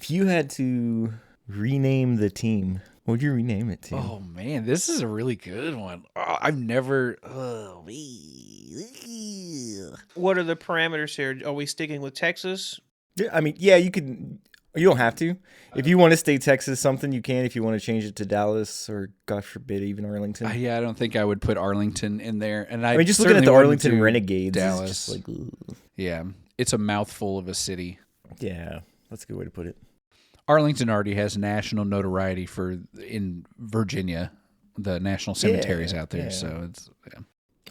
If you had to rename the team, what would you rename it to? Oh man, this is a really good one. Oh, I've never. What are the parameters here? Are we sticking with Texas? Yeah, I mean, yeah, you could. You don't have to. If you want to stay Texas something, you can. If you want to change it to Dallas or, God forbid, even Arlington. Yeah, I don't think I would put Arlington in there. And I mean, just looking at the Arlington Renegades, Dallas. It's just like, yeah, it's a mouthful of a city. Yeah, that's a good way to put it. Arlington already has national notoriety in Virginia, the national cemeteries out there. Yeah. So it's. Yeah.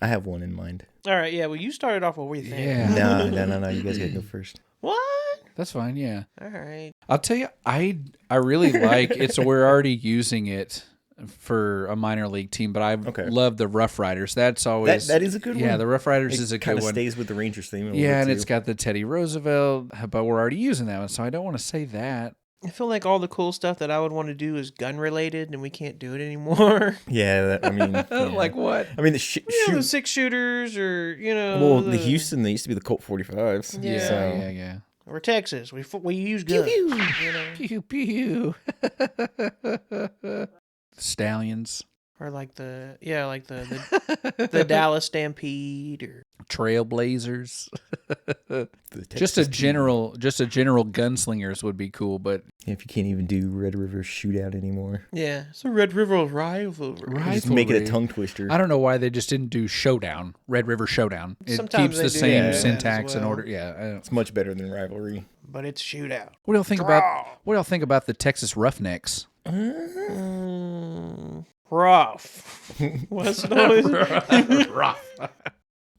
I have one in mind. All right, yeah. Well, you started off with what you think. Yeah. No. You guys got to go first. What? That's fine, yeah. All right. I'll tell you, I really like it. So we're already using it for a minor league team, but I love the Rough Riders. That's always that is a good one. Yeah, the Rough Riders is a good one. It kind of stays with the Rangers theme. Yeah, and it's got the Teddy Roosevelt, but we're already using that one, so I don't want to say that. I feel like all the cool stuff that I would want to do is gun related, and we can't do it anymore. Yeah, I mean, like what? I mean, the 6-shooters, or Well, the Houston, they used to be the Colt 45s. Yeah. We're Texas. We use guns. Pew pew. Stallions. Or like the Dallas Stampede or Trailblazers. just a general gunslingers would be cool, but if you can't even do Red River Shootout anymore. Yeah, it's a Red River rivalry. Just make it a tongue twister. I don't know why they just didn't do Showdown, Red River Showdown. It keeps the same syntax and order. Yeah, it's much better than rivalry. But it's shootout. What do y'all think about the Texas Roughnecks? Rough. What's the rough?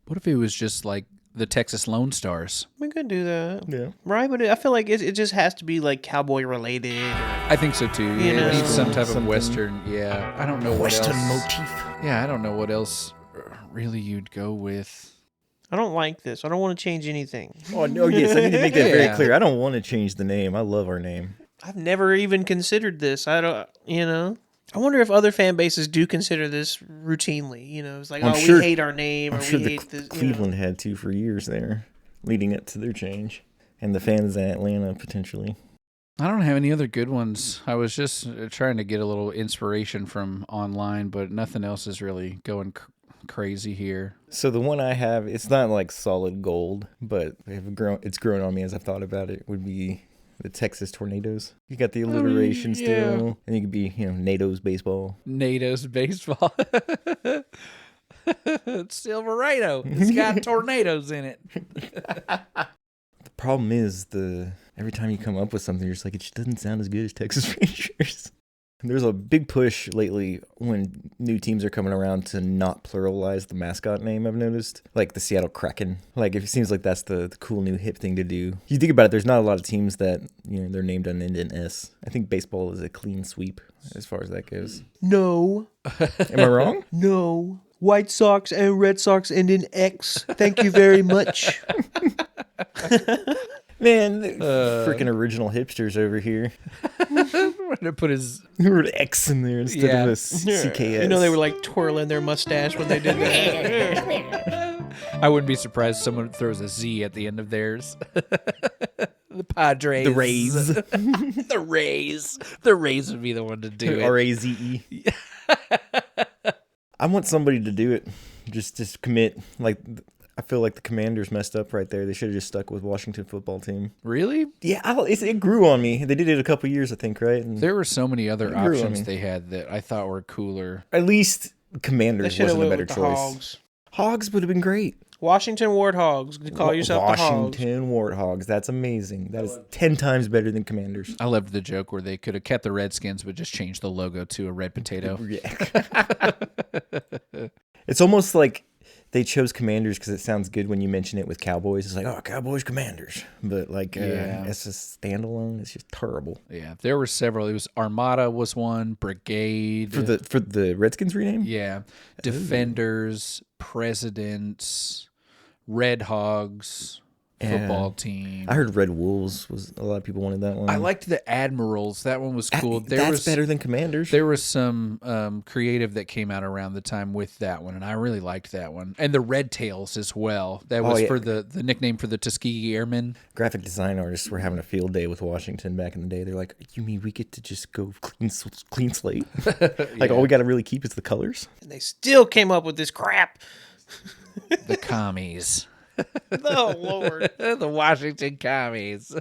What if it was just like the Texas Lone Stars? We could do that. Yeah. Right, but I feel like it just has to be like cowboy related. I think so too. It needs some type of Western. Yeah. I don't know what else. Western motif. Yeah, I don't know what else really you'd go with. I don't like this. I don't want to change anything. Oh, no, yes. I need to make that very clear. I don't want to change the name. I love our name. I've never even considered this. I don't, I wonder if other fan bases do consider this routinely. It's like, we hate our name, or we hate this. Cleveland had to for years there, leading up to their change. And the fans in Atlanta, potentially. I don't have any other good ones. I was just trying to get a little inspiration from online, but nothing else is really going crazy here. So the one I have, it's not like solid gold, but it's grown on me as I've thought about it, would be the Texas Tornadoes. You got the alliteration still, and you could be, NATO's baseball. NATO's baseball. It's Silverado. It's got tornadoes in it. The problem is every time you come up with something, you're just like, it just doesn't sound as good as Texas Rangers. There's a big push lately when new teams are coming around to not pluralize the mascot name, I've noticed. Like the Seattle Kraken. Like, it seems like that's the cool new hip thing to do. You think about it, there's not a lot of teams that, they're named on end in S. I think baseball is a clean sweep as far as that goes. No. Am I wrong? No. White Sox and Red Sox end in X. Thank you very much. Man, freaking original hipsters over here. We're gonna put his X in there instead of a CKS. They were like twirling their mustache when they did that. I wouldn't be surprised if someone throws a Z at the end of theirs. The Padres. The Rays. The Rays. The Rays would be the one to do it. RAZE. I want somebody to do it. Just commit. Like, I feel like the Commanders messed up right there. They should have just stuck with Washington football team. Really? Yeah, it grew on me. They did it a couple years, I think, right? And there were so many other options they had that I thought were cooler. At least Commanders wasn't a better choice. Hogs would have been great. Washington Warthogs. Call yourself Washington Warthogs. That's amazing. That is 10 times better than Commanders. I loved the joke where they could have kept the Redskins but just changed the logo to a red potato. Yeah. It's almost like they chose Commanders because it sounds good when you mention it with Cowboys. It's like, oh, Cowboys, Commanders. But it's a standalone. It's just terrible. Yeah, there were several. It was Armada was one, Brigade. For the Redskins rename? Yeah. Defenders, Presidents, Red Hogs. football team. I heard Red Wolves was a lot of people wanted that one. I liked the Admirals. That one was cool. That's better than Commanders. There was some creative that came out around the time with that one, and I really liked that one. And the Red Tails as well. That was for the nickname for the Tuskegee Airmen. Graphic design artists were having a field day with Washington back in the day. They're like, you mean we get to just go clean slate? Like all we got to really keep is the colors? And they still came up with this crap. The commies. Oh, Lord. The Washington Commies.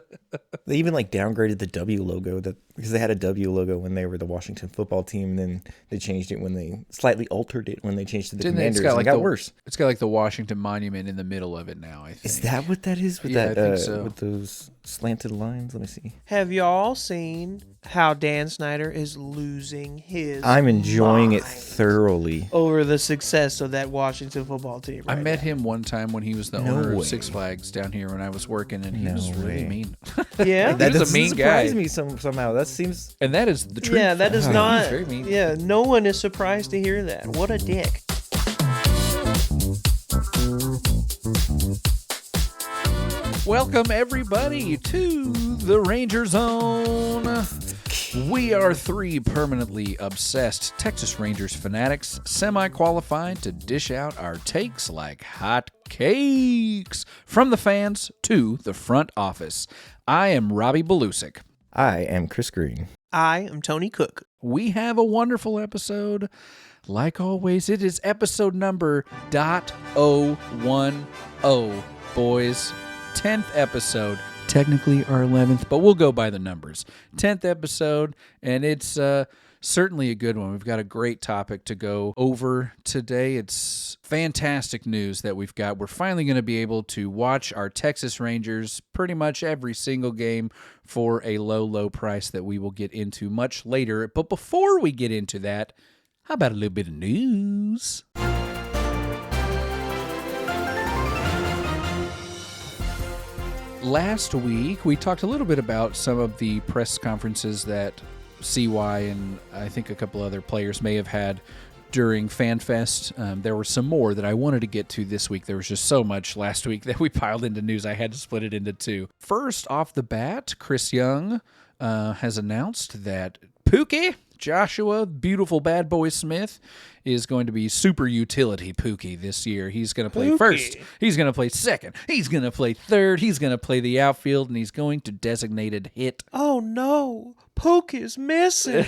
They even downgraded the W logo because they had a W logo when they were the Washington football team, and then they changed it when they slightly altered it when they changed to the Commanders. It got worse. It's got the Washington Monument in the middle of it now, I think. Is that what that is? With I think so. With those slanted lines? Let me see. Have y'all seen how Dan Snyder is losing his I'm enjoying mind it thoroughly. over the success of that Washington football team. I met him one time when he was the owner of Six Flags down here when I was working, and he was really mean. Yeah? That He was a mean guy. surprise me somehow. That seems... And that is the truth. Yeah, that is not. He's very mean. Yeah, no one is surprised to hear that. What a dick. Welcome, everybody, to the Ranger Zone. We are three permanently obsessed Texas Rangers fanatics, semi-qualified to dish out our takes like hot cakes from the fans to the front office. I am Robbie Belusic. I am Chris Green. I am Tony Cook. We have a wonderful episode. Like always, it is episode number .010, boys. 10th episode. Technically our 11th, but we'll go by the numbers. 10th episode, and it's certainly a good one. We've got a great topic to go over today. It's fantastic news that we've got. We're finally going to be able to watch our Texas Rangers pretty much every single game for a low, low price that we will get into much later. But before we get into that, how about a little bit of news? Last week, we talked a little bit about some of the press conferences that CY and I think a couple other players may have had during FanFest. There were some more that I wanted to get to this week. There was just so much last week that we piled into news, I had to split it into two. First off the bat, Chris Young has announced that Pookie, Joshua, beautiful bad boy Smith, is going to be super utility Pookie this year. He's going to play first. He's going to play second. He's going to play third. He's going to play the outfield, and he's going to designated hit. Oh, no. Pook is missing.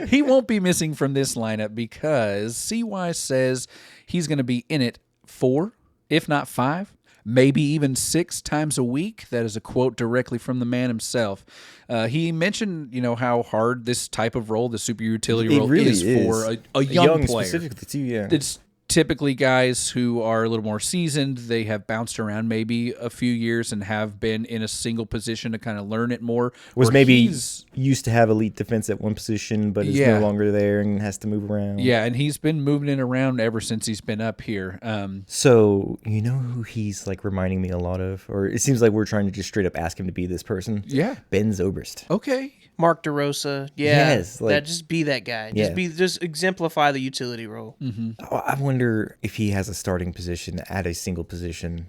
He won't be missing from this lineup because CY says he's going to be in it 4, if not 5, maybe even 6 times a week. That is a quote directly from the man himself. He mentioned, how hard this type of role, the super utility role, really is for a young player. Specifically too, yeah. It's typically guys who are a little more seasoned. They have bounced around maybe a few years and have been in a single position to kind of learn it more. Was maybe used to have elite defense at one position, but is no longer there and has to move around. Yeah, and he's been moving it around ever since he's been up here. So, you know who he's reminding me a lot of? Or it seems like we're trying to just straight up ask him to be this person. Yeah. Ben Zobrist. Okay. Mark DeRosa. Yeah. Yes. Just be that guy. Just exemplify the utility role. Mm-hmm. I wonder if he has a starting position at a single position.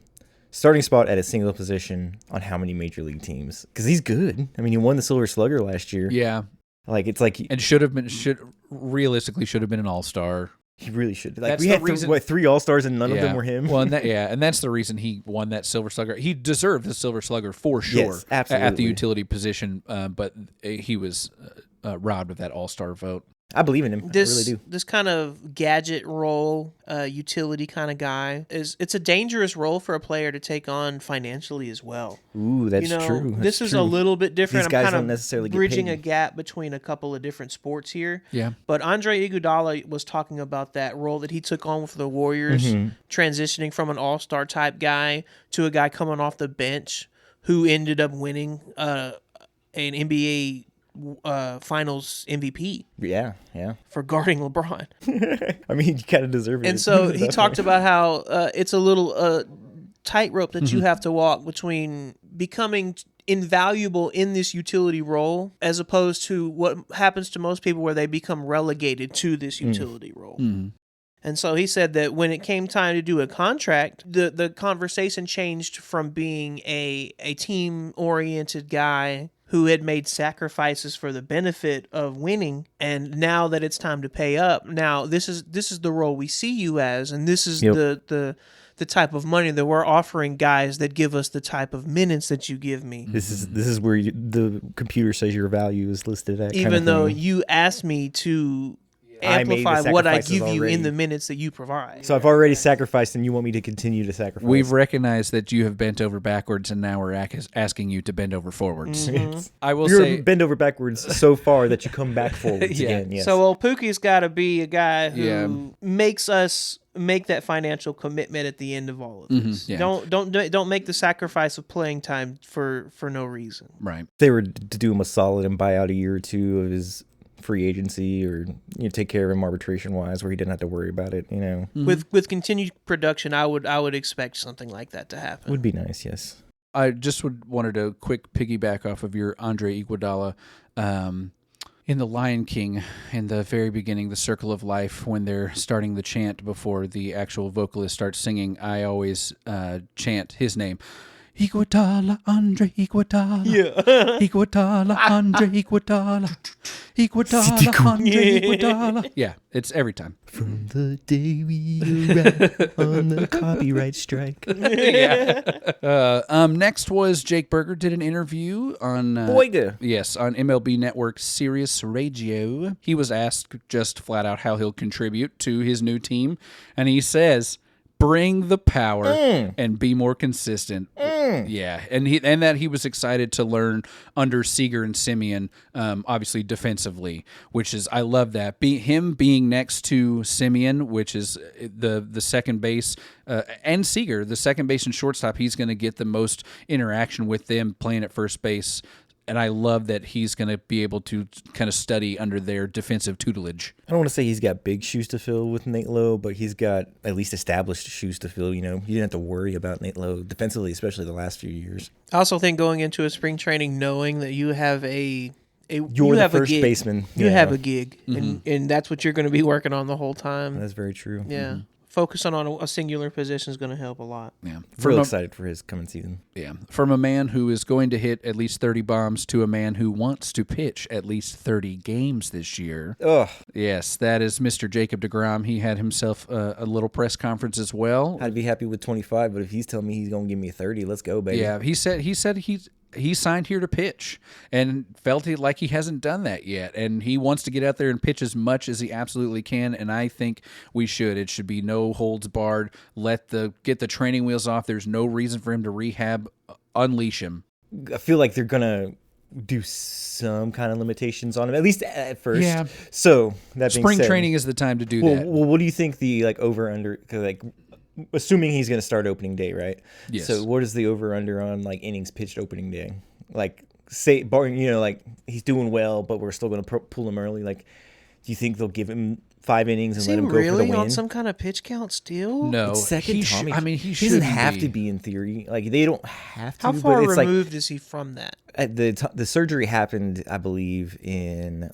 Starting spot at a single position on how many major league teams? Because he's good. I mean, he won the Silver Slugger last year. Yeah. And realistically should have been an all-star. He really should. That's we had 3 All-Stars and none of them were him. Well, and that's the reason he won that Silver Slugger. He deserved the Silver Slugger for sure. Yes, absolutely. At the utility position, but he was robbed of that all-star vote. I believe in him. I really do. This kind of gadget role, utility kind of guy, it's a dangerous role for a player to take on financially as well. Ooh, that's true. This is a little bit different. These guys I'm kind don't of necessarily get bridging paid. a gap between a couple of different sports here. Yeah. But Andre Iguodala was talking about that role that he took on with the Warriors, transitioning from an all-star type guy to a guy coming off the bench who ended up winning an NBA Finals MVP. Yeah. For guarding LeBron. I mean, you kind of deserve it. And so he talked about how it's a little tightrope that you have to walk between becoming invaluable in this utility role as opposed to what happens to most people where they become relegated to this utility role. And so he said that when it came time to do a contract, the conversation changed from being a team-oriented guy who had made sacrifices for the benefit of winning, and now that it's time to pay up, now this is the role we see you as, and this is the type of money that we're offering guys that give us the type of minutes that you give me. This is where the computer says your value is listed at. Even though you asked me to amplify what I give you in the minutes that you provide. So I've already sacrificed, and you want me to continue to sacrifice. We've recognized that you have bent over backwards, and now we're asking you to bend over forwards. I will say, bend over backwards so far that you come back forwards again. Yes. So old Pookie's got to be a guy who makes us make that financial commitment at the end of all of this. Don't make the sacrifice of playing time for no reason. Right. If they were to do him a solid and buy out a year or two of his free agency, or take care of him arbitration wise, where he didn't have to worry about it. With continued production, I would expect something like that to happen. Would be nice. Yes. I just wanted a quick piggyback off of your Andre Iguodala. In The Lion King, in the very beginning, the Circle of Life, when they're starting the chant before the actual vocalist starts singing, I always chant his name. Iguodala, Andre Iguodala. Yeah. Iguodala, Andre Iguodala. Iguodala, Andre Iguodala. Yeah, it's every time. From the day we arrived on the copyright strike. Next was Jake Berger did an interview on on MLB Network Sirius Radio. He was asked just flat out how he'll contribute to his new team, and he says, bring the power and be more consistent. Yeah, and that he was excited to learn under Seager and Simeon, obviously defensively, which is, I love that. Him being next to Simeon, which is the second base, and Seager, the second base and shortstop, he's going to get the most interaction with them playing at first base. And I love that he's going to be able to kind of study under their defensive tutelage. I don't want to say he's got big shoes to fill with Nate Lowe, but he's got at least established shoes to fill. You didn't have to worry about Nate Lowe defensively, especially the last few years. I also think going into a spring training, knowing that you have you're the first baseman. You have a gig, and that's what you're going to be working on the whole time. That's very true. Yeah. Mm-hmm. Focusing on a singular position is going to help a lot. Yeah, real excited for his coming season. Yeah, from a man who is going to hit at least 30 bombs to a man who wants to pitch at least 30 games this year. Ugh. Yes, that is Mr. Jacob deGrom. He had himself a little press conference as well. I'd be happy with 25, but if he's telling me he's going to give me 30, let's go, baby. Yeah, he said he signed here to pitch and felt like he hasn't done that yet. And he wants to get out there and pitch as much as he absolutely can. And I think we should. It should be no holds barred. Get the training wheels off. There's no reason for him to rehab. Unleash him. I feel like they're going to do some kind of limitations on him, at least at first. Yeah. So that being spring said, training is the time to do that. Well, what do you think the over under, assuming he's going to start opening day, right? Yes. So what is the over-under on innings pitched opening day? Say, he's doing well, but we're still going to pull him early. Do you think they'll give him 5 innings and let him go for the win? On some kind of pitch count still? No. It's second Tommy. He doesn't have to be in theory. They don't have to. How far removed is he from that? The surgery happened, I believe, in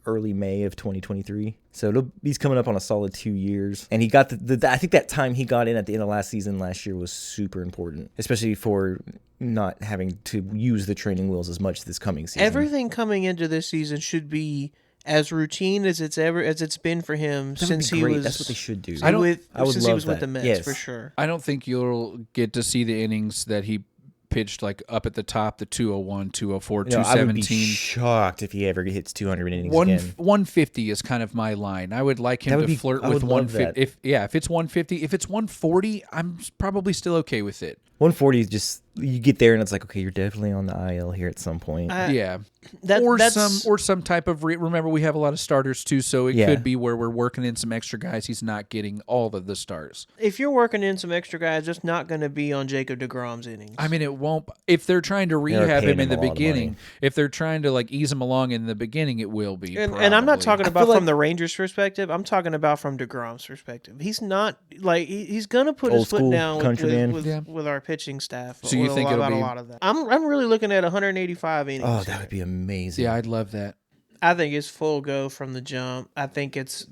early May of 2023. So he's coming up on a solid 2 years. And he got I think that time he got in at the end of last year was super important, especially for not having to use the training wheels as much this coming season. Everything coming into this season should be as routine as it's been for him since he was. That's what they should do. Since he was with the Mets, for sure. I don't think you'll get to see the innings that he pitched up at the top, the 201, 204, 217. I would be shocked if he ever hits 200 innings again. 150 is kind of my line. I would like him to flirt with 150. If it's 150, if it's 140, I'm probably still okay with it. 140 is just, you get there and it's okay, you're definitely on the IL here at some point. Or some type of remember, we have a lot of starters too, so it could be where we're working in some extra guys. He's not getting all of the stars. If you're working in some extra guys, it's not going to be on Jacob deGrom's innings. I mean, it won't. If they're trying to rehab him in the beginning, if they're trying to ease him along in the beginning, it will be. And I'm not talking about from the Rangers' perspective. I'm talking about from deGrom's perspective. He's not he's going to put his foot down with our pitching staff. So you think it'll be a lot of that? I'm really looking at 185 innings. Oh, that would be amazing. Yeah, I'd love that. I think it's full go from the jump. I think it's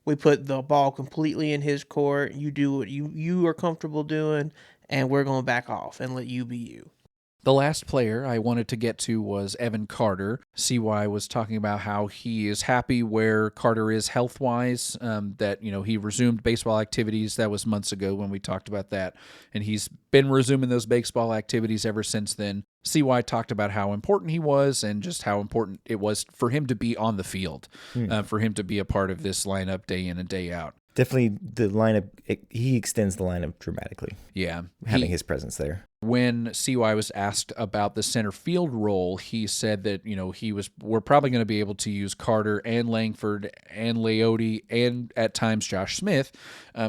We put the ball completely in his court. You do what you are comfortable doing, and we're going to back off and let you be you. The last player I wanted to get to was Evan Carter. CY was talking about how he is happy where Carter is health-wise, that, he resumed baseball activities. That was months ago when we talked about that, and he's been resuming those baseball activities ever since then. CY talked about how important he was and just how important it was for him to be on the field, for him to be a part of this lineup day in and day out. Definitely the lineup, he extends the lineup dramatically. Yeah. Having his presence there. When CY was asked about the center field role, he said that, we're probably going to be able to use Carter and Langford and Leote and at times Josh Smith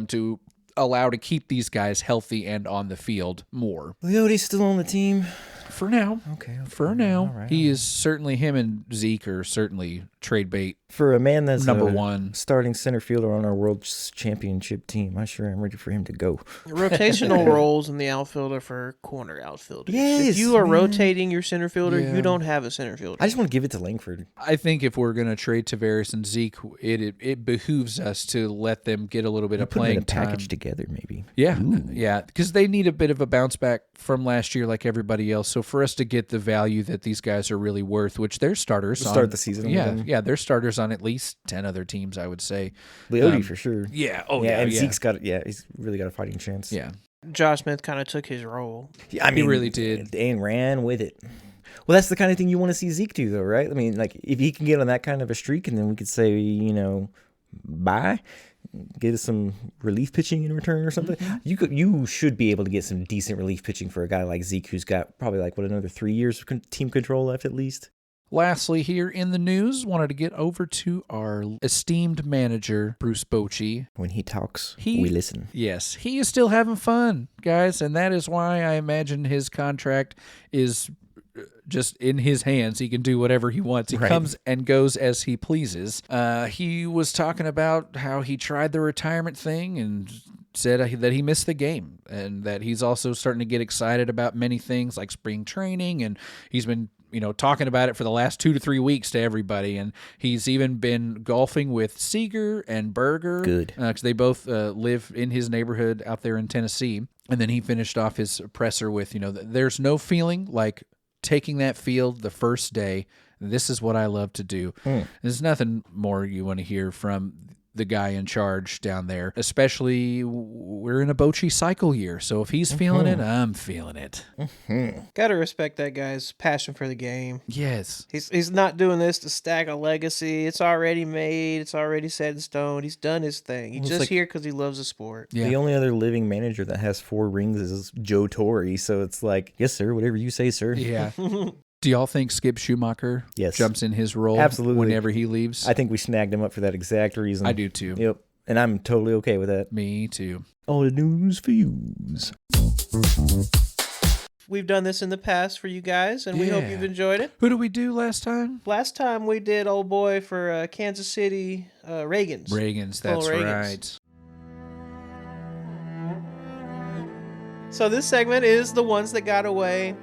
to allow to keep these guys healthy and on the field more. Leote's still on the team. For now. Okay. For now. All right, he is certainly, him and Zeke are certainly trade bait. For a man that's number one starting center fielder on our world championship team, I sure am ready for him to go. Rotational roles in the outfield are for corner outfielders. Yes, if you are rotating your center fielder, you don't have a center fielder. I just want to give it to Langford. I think if we're going to trade Tavares and Zeke, it behooves us to let them get a little bit of playing put them in a time. package together, maybe. Yeah, yeah, because they need a bit of a bounce back from last year, like everybody else. So for us to get the value that these guys are really worth, which they're starters We'll on, start the season. Yeah, they're starters on at least 10 other teams, I would say. Leote for sure. Yeah. And Zeke's got he's really got a fighting chance. Yeah. Josh Smith kind of took his role. Yeah, I mean, he really did. And ran with it. Well, that's the kind of thing you want to see Zeke do, though, right? I mean, like, if he can get on that kind of a streak, and then we could say, bye, get us some relief pitching in return or something. Mm-hmm. You should be able to get some decent relief pitching for a guy like Zeke, who's got probably another 3 years of team control left at least. Lastly, here in the news, wanted to get over to our esteemed manager, Bruce Bochy. When he talks, we listen. Yes, he is still having fun, guys, and that is why I imagine his contract is just in his hands. He can do whatever he wants. He comes and goes as he pleases. He was talking about how he tried the retirement thing and said that he missed the game, and that he's also starting to get excited about many things like spring training, and he's been talking about it for the last 2 to 3 weeks to everybody. And he's even been golfing with Seager and Berger. Good. Because they both live in his neighborhood out there in Tennessee. And then he finished off his presser with, there's no feeling like taking that field the first day. This is what I love to do. There's nothing more you want to hear from the guy in charge down there, especially we're in a Bochy cycle year. So if he's feeling it, I'm feeling it. Gotta respect that guy's passion for the game. Yes. He's not doing this to stack a legacy. It's already made. It's already set in stone. He's done his thing. He's just here because he loves the sport. Yeah. The only other living manager that has 4 rings is Joe Torre. So it's like, yes, sir, whatever you say, sir. Yeah. Do y'all think Skip Schumacher jumps in his role whenever he leaves? I think we snagged him up for that exact reason. I do too. Yep. And I'm totally okay with that. Me too. All the news for yous. We've done this in the past for you guys, and we hope you've enjoyed it. Who did we do last time? Last time we did old boy for Kansas City, Reagan's. Reagan's, that's right. So this segment is the ones that got away.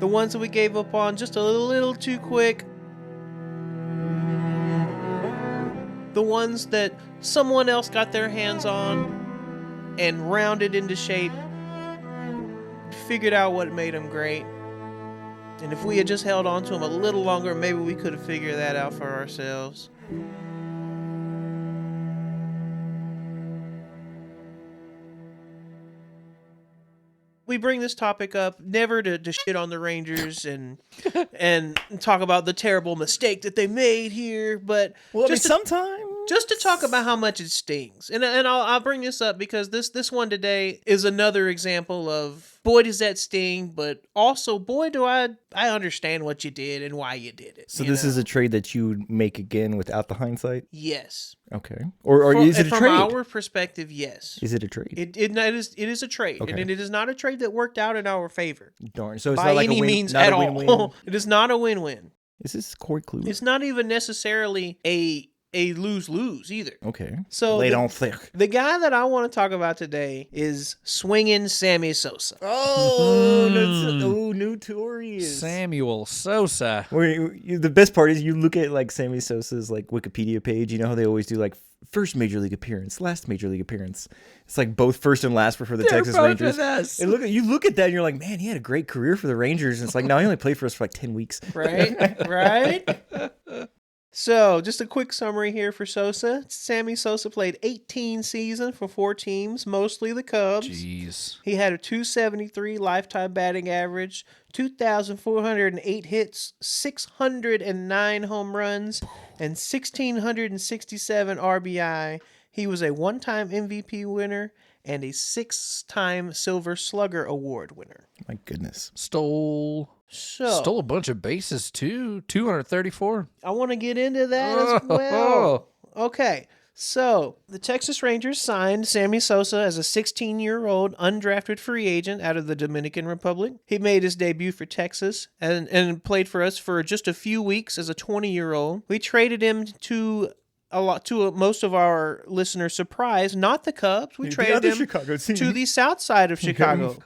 The ones that we gave up on just a little too quick. The ones that someone else got their hands on and rounded into shape. Figured out what made them great. And if we had just held on to them a little longer, maybe we could have figured that out for ourselves. We bring this topic up never to shit on the Rangers and talk about the terrible mistake that they made here, but sometimes just to talk about how much it stings. And I'll bring this up because this one today is another example of boy does that sting, but also boy do I understand what you did and why you did it. So this is a trade that you would make again without the hindsight? Yes. Okay. Or is it a trade? From our perspective, yes. Is it a trade? It is a trade, okay. And it is not a trade that worked out in our favor. Darn. So it's by not like any a win, means not at a all. win-win? It is not a win-win. Is this Corey Kluber? It's not even necessarily a a lose-lose either. Okay. So Lay down thick. The guy that I want to talk about today is swinging Sammy Sosa. Oh, notorious. Samuel Sosa. The best part is you look at like Sammy Sosa's like Wikipedia page. You know how they always do like first major league appearance, last major league appearance. It's like both first and last were for the Texas Rangers. And you look at that and you're like, man, he had a great career for the Rangers. And it's like, no, he only played for us for like 10 weeks. Right. So, just a quick summary here for Sosa. Sammy Sosa played 18 seasons for 4 teams, mostly the Cubs. Jeez. He had a .273 lifetime batting average, 2,408 hits, 609 home runs, and 1,667 RBI. He was a 1-time MVP winner and a 6-time Silver Slugger Award winner. My goodness. Stole a bunch of bases too. 234. I want to get into that as well. Okay, so the Texas Rangers signed Sammy Sosa as a 16-year-old undrafted free agent out of the Dominican Republic. He made his debut for Texas and played for us for just a few weeks as a 20-year-old. We traded him to most of our listeners' surprise, not the Cubs. We traded him to the south side of Chicago,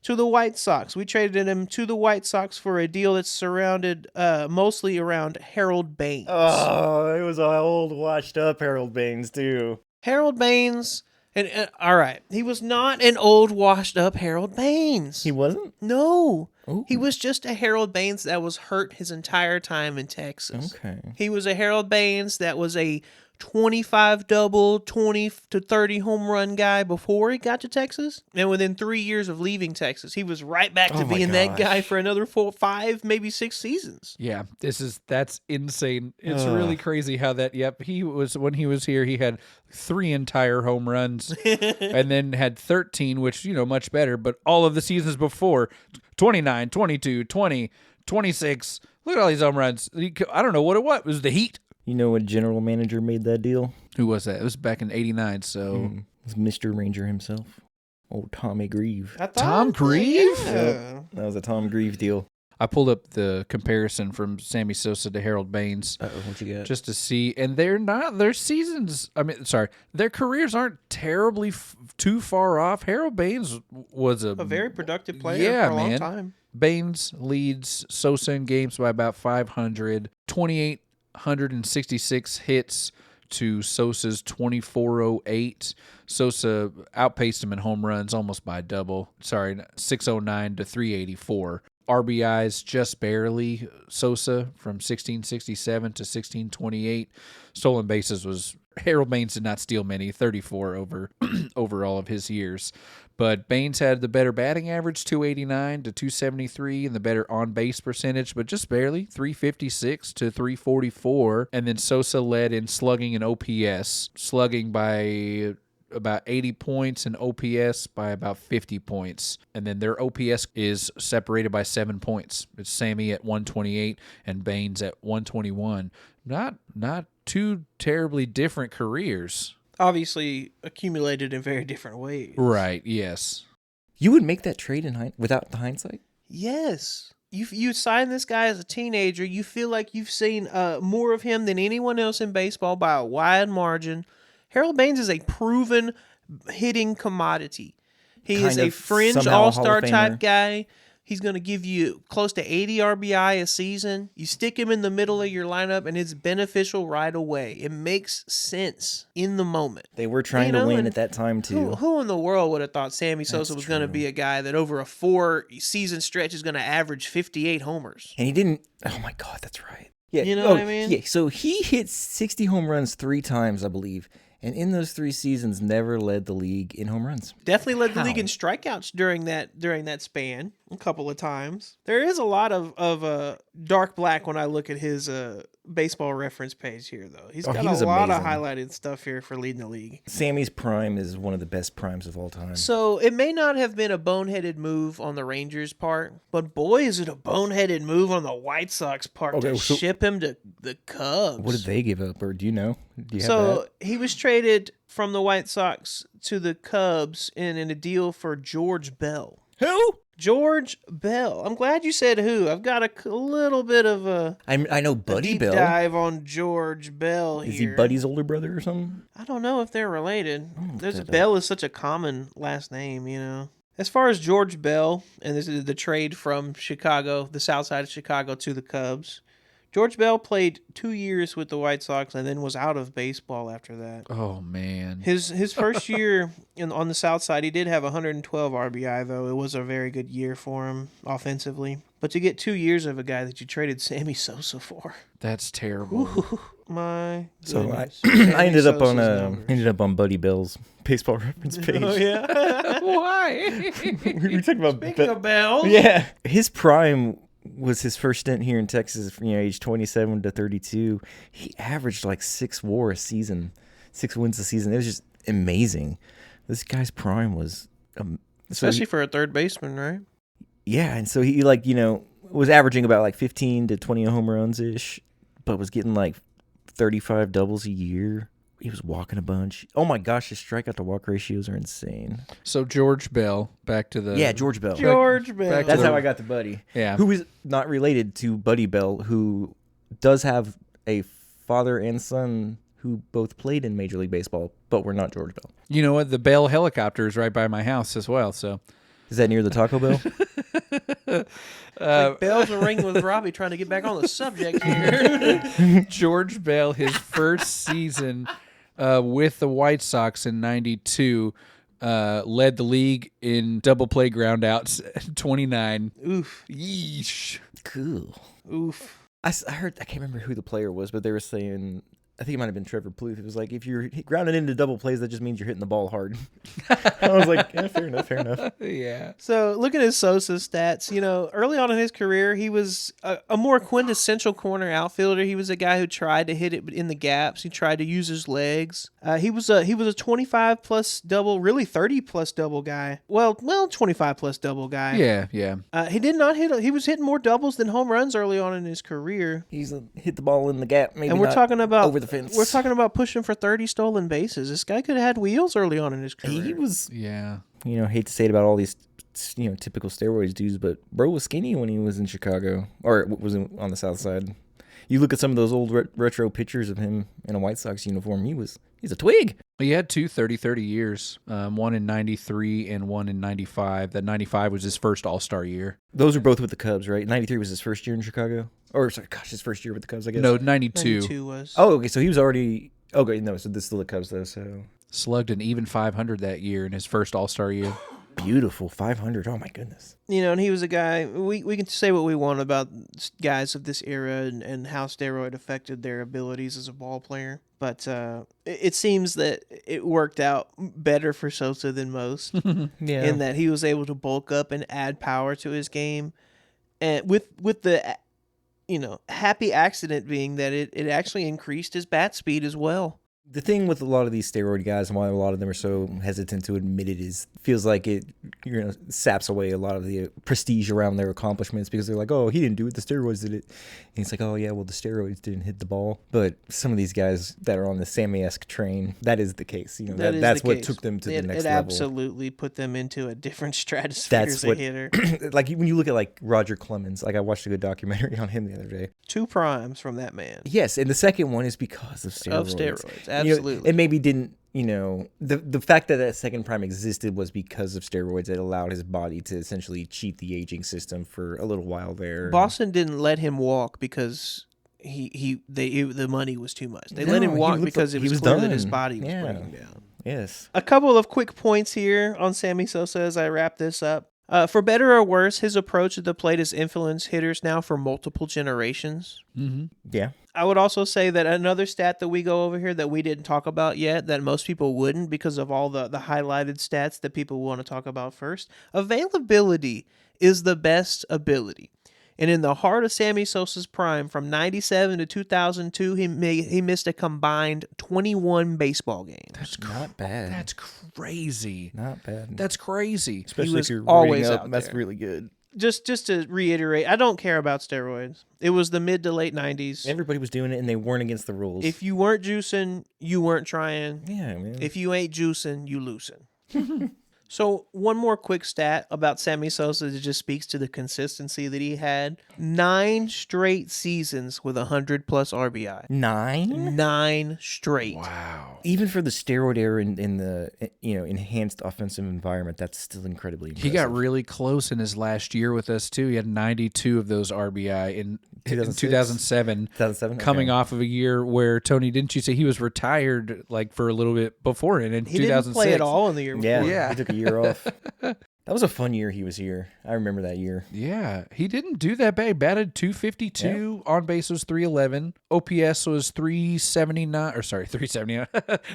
to the White Sox. We traded him to the White Sox for a deal that's surrounded mostly around Harold Baines. Oh, it was an old, washed-up Harold Baines, too. Harold Baines, and all right, he was not an old, washed-up Harold Baines. He wasn't? No. Ooh. He was just a Harold Baines that was hurt his entire time in Texas. Okay. He was a Harold Baines that was a 25 double, 20 to 30 home run guy before he got to Texas. And within 3 years of leaving Texas, he was right back to being that guy for another 4, 5, maybe 6 seasons. Yeah, that's insane. It's really crazy how that, when he was here, he had 3 entire home runs and then had 13, which, much better. But all of the seasons before, 29, 22, 20, 26. Look at all these home runs. I don't know what it was. It was the Heat. You know what general manager made that deal? Who was that? It was back in '89, so... It was Mr. Ranger himself. Old Tommy Grieve. Tom Grieve? Yeah. Yep, that was a Tom Grieve deal. I pulled up the comparison from Sammy Sosa to Harold Baines. What you got? Just to see, and their careers aren't terribly too far off. Harold Baines was a very productive player for a long time. Baines leads Sosa in games by about 500, 2,866 hits to Sosa's 2,408. Sosa outpaced him in home runs almost by double. 609 to 384. RBIs just barely. Sosa from 1667 to 1628. Stolen bases was Harold Baines did not steal many, 34 over all of his years. But Baines had the better batting average, 289 to 273, and the better on-base percentage, but just barely, 356 to 344. And then Sosa led in slugging and OPS, slugging by about 80 points and OPS by about 50 points. And then their OPS is separated by 7 points. It's Sammy at 128 and Baines at 121. Not two terribly different careers. Obviously accumulated in very different ways. Right, yes. You would make that trade without the hindsight? Yes. You sign this guy as a teenager. You feel like you've seen more of him than anyone else in baseball by a wide margin. Harold Baines is a proven hitting commodity. He is a fringe all-star type guy. He's going to give you close to 80 RBI a season. You stick him in the middle of your lineup, and it's beneficial right away. It makes sense in the moment. They were trying to win at that time, too. Who in the world would have thought Sammy Sosa was going to be a guy that over a 4-season stretch is going to average 58 homers? And he didn't. Oh, my God, that's right. Yeah. You know what I mean? Yeah, so he hit 60 home runs 3 times, I believe. And in those 3 seasons, never led the league in home runs. Definitely led the league in strikeouts during that span a couple of times. There is a lot of dark black when I look at his baseball reference page here, though. He's got a lot of highlighted stuff here for leading the league. Sammy's prime is one of the best primes of all time. So it may not have been a boneheaded move on the Rangers' part, but boy, is it a boneheaded move on the White Sox part to ship him to the Cubs. What did they give up, or do you know? Do you have that? He was traded from the White Sox to the Cubs in a deal for George Bell. Who? George Bell. I'm glad you said who. I've got a little bit of a I know Buddy deep Bell. dive on George Bell here. Is he Buddy's older brother or something? I don't know if they're related. look that Bell is such a common last name, you know. As far as George Bell, and this is the trade from Chicago, the south side of Chicago to the Cubs. George Bell played 2 years with the White Sox and then was out of baseball after that. Oh, man. His first year on the south side, he did have 112 RBI, though. It was a very good year for him offensively. But to get 2 years of a guy that you traded Sammy Sosa for. That's terrible. Ooh, my So goodness. I ended up on Sosa's numbers. ended up on Buddy Bell's baseball reference page. Oh, yeah. Why? we were talking about Speaking of Bell. Yeah, his prime was his first stint here in Texas, age 27 to 32. He averaged like 6 WAR a season, 6 wins a season. It was just amazing. This guy's prime was, Especially for a third baseman, right? yeah, and so he was averaging about like 15 to 20 home runs ish, but was getting like 35 doubles a year. He was walking a bunch. Oh my gosh, his strikeout to walk ratios are insane. So George Bell, back to the... Yeah, George Bell. George Bell. back to That's the- how I got to Buddy. Yeah. Who is not related to Buddy Bell, who does have a father and son who both played in Major League Baseball, but were not George Bell. You know what? The Bell helicopter is right by my house as well, so... Is that near the Taco Bell? Like bells are ringing with Robbie trying to get back on the subject here. George Bell, his first season with the White Sox in '92, led the league in double play ground outs, 29. Oof. Yeesh. Cool. Oof. I heard, I can't remember who the player was, but they were saying, I think it might have been Trevor Plouffe. It was like, if you're grounded into double plays, that just means you're hitting the ball hard. I was like, yeah, fair enough. Yeah. So looking at Sosa's stats, early on in his career, he was a more quintessential corner outfielder. He was a guy who tried to hit it in the gaps. He tried to use his legs. He was a 25 plus double, really 30 plus double guy. Well, 25 plus double guy. Yeah. He did not hit. He was hitting more doubles than home runs early on in his career. He's hit the ball in the gap, maybe And we're not talking about over the fence. We're talking about pushing for 30 stolen bases. This guy could have had wheels early on in his career. He was, Yeah. hate to say it about all these, typical steroids dudes, but bro was skinny when he was in Chicago, or was on the South Side. You look at some of those old retro pictures of him in a White Sox uniform, he's a twig. He had two 30-30 years, one in 93 and one in 95. That 95 was his first All-Star year. Those were both with the Cubs, right? 93 was his first year in Chicago? Or, sorry, his first year with the Cubs, I guess. No, 92. 92 was. Oh, okay, so he was already... Okay, no, so this is still the Cubs, though, so... Slugged an even 500 that year in his first All-Star year. Beautiful, 500, oh my goodness. And he was a guy, we can say what we want about guys of this era and how steroid affected their abilities as a ball player. But it seems that it worked out better for Sosa than most. Yeah. In that he was able to bulk up and add power to his game. And with the, happy accident being that it actually increased his bat speed as well. The thing with a lot of these steroid guys and why a lot of them are so hesitant to admit it is feels like it saps away a lot of the prestige around their accomplishments because they're like, oh, he didn't do it, the steroids did it. And it's like, oh yeah, well the steroids didn't hit the ball. But some of these guys that are on the Sammy-esque train, that is the case. That's what took them to the next level. It absolutely put them into a different stratosphere as a hitter. Like when you look at like Roger Clemens, like I watched a good documentary on him the other day. 2 primes from that man. Yes, and the second one is because of steroids. Absolutely. It maybe didn't, the fact that second prime existed was because of steroids. It allowed his body to essentially cheat the aging system for a little while there. Boston didn't let him walk because the money was too much. They let him walk because it was clear that his body was breaking down. Yes. A couple of quick points here on Sammy Sosa as I wrap this up. For better or worse, his approach at the plate has influenced hitters now for multiple generations. Mm-hmm. Yeah. I would also say that another stat that we go over here that we didn't talk about yet, that most people wouldn't because of all the highlighted stats that people want to talk about first. Availability is the best ability. And in the heart of Sammy Sosa's prime, from 97 to 2002, he missed a combined 21 baseball games. That's not bad. That's crazy. Not bad. That's crazy. Especially was if you're always rating up, out that's there. really good. Just to reiterate, I don't care about steroids. It was the mid to late 90s. Everybody was doing it, and they weren't against the rules. If you weren't juicing, you weren't trying. Yeah, man. If you ain't juicing, you loosin'. So one more quick stat about Sammy Sosa that just speaks to the consistency that he had. 9 straight seasons with 100+ RBI. 9? 9 straight. Wow. Even for the steroid era in the enhanced offensive environment, that's still incredibly impressive. He got really close in his last year with us, too. He had 92 of those RBI in 2007. 2007? Coming off of a year where, Tony, didn't you say he was retired like for a little bit before it in He 2006? didn't play at all in the year before. Yeah, he took a year off. That was a fun year he was here. I remember that year. Yeah, he didn't do that bad. He batted 252. On base was 311. OPS was 379. Or sorry, 379.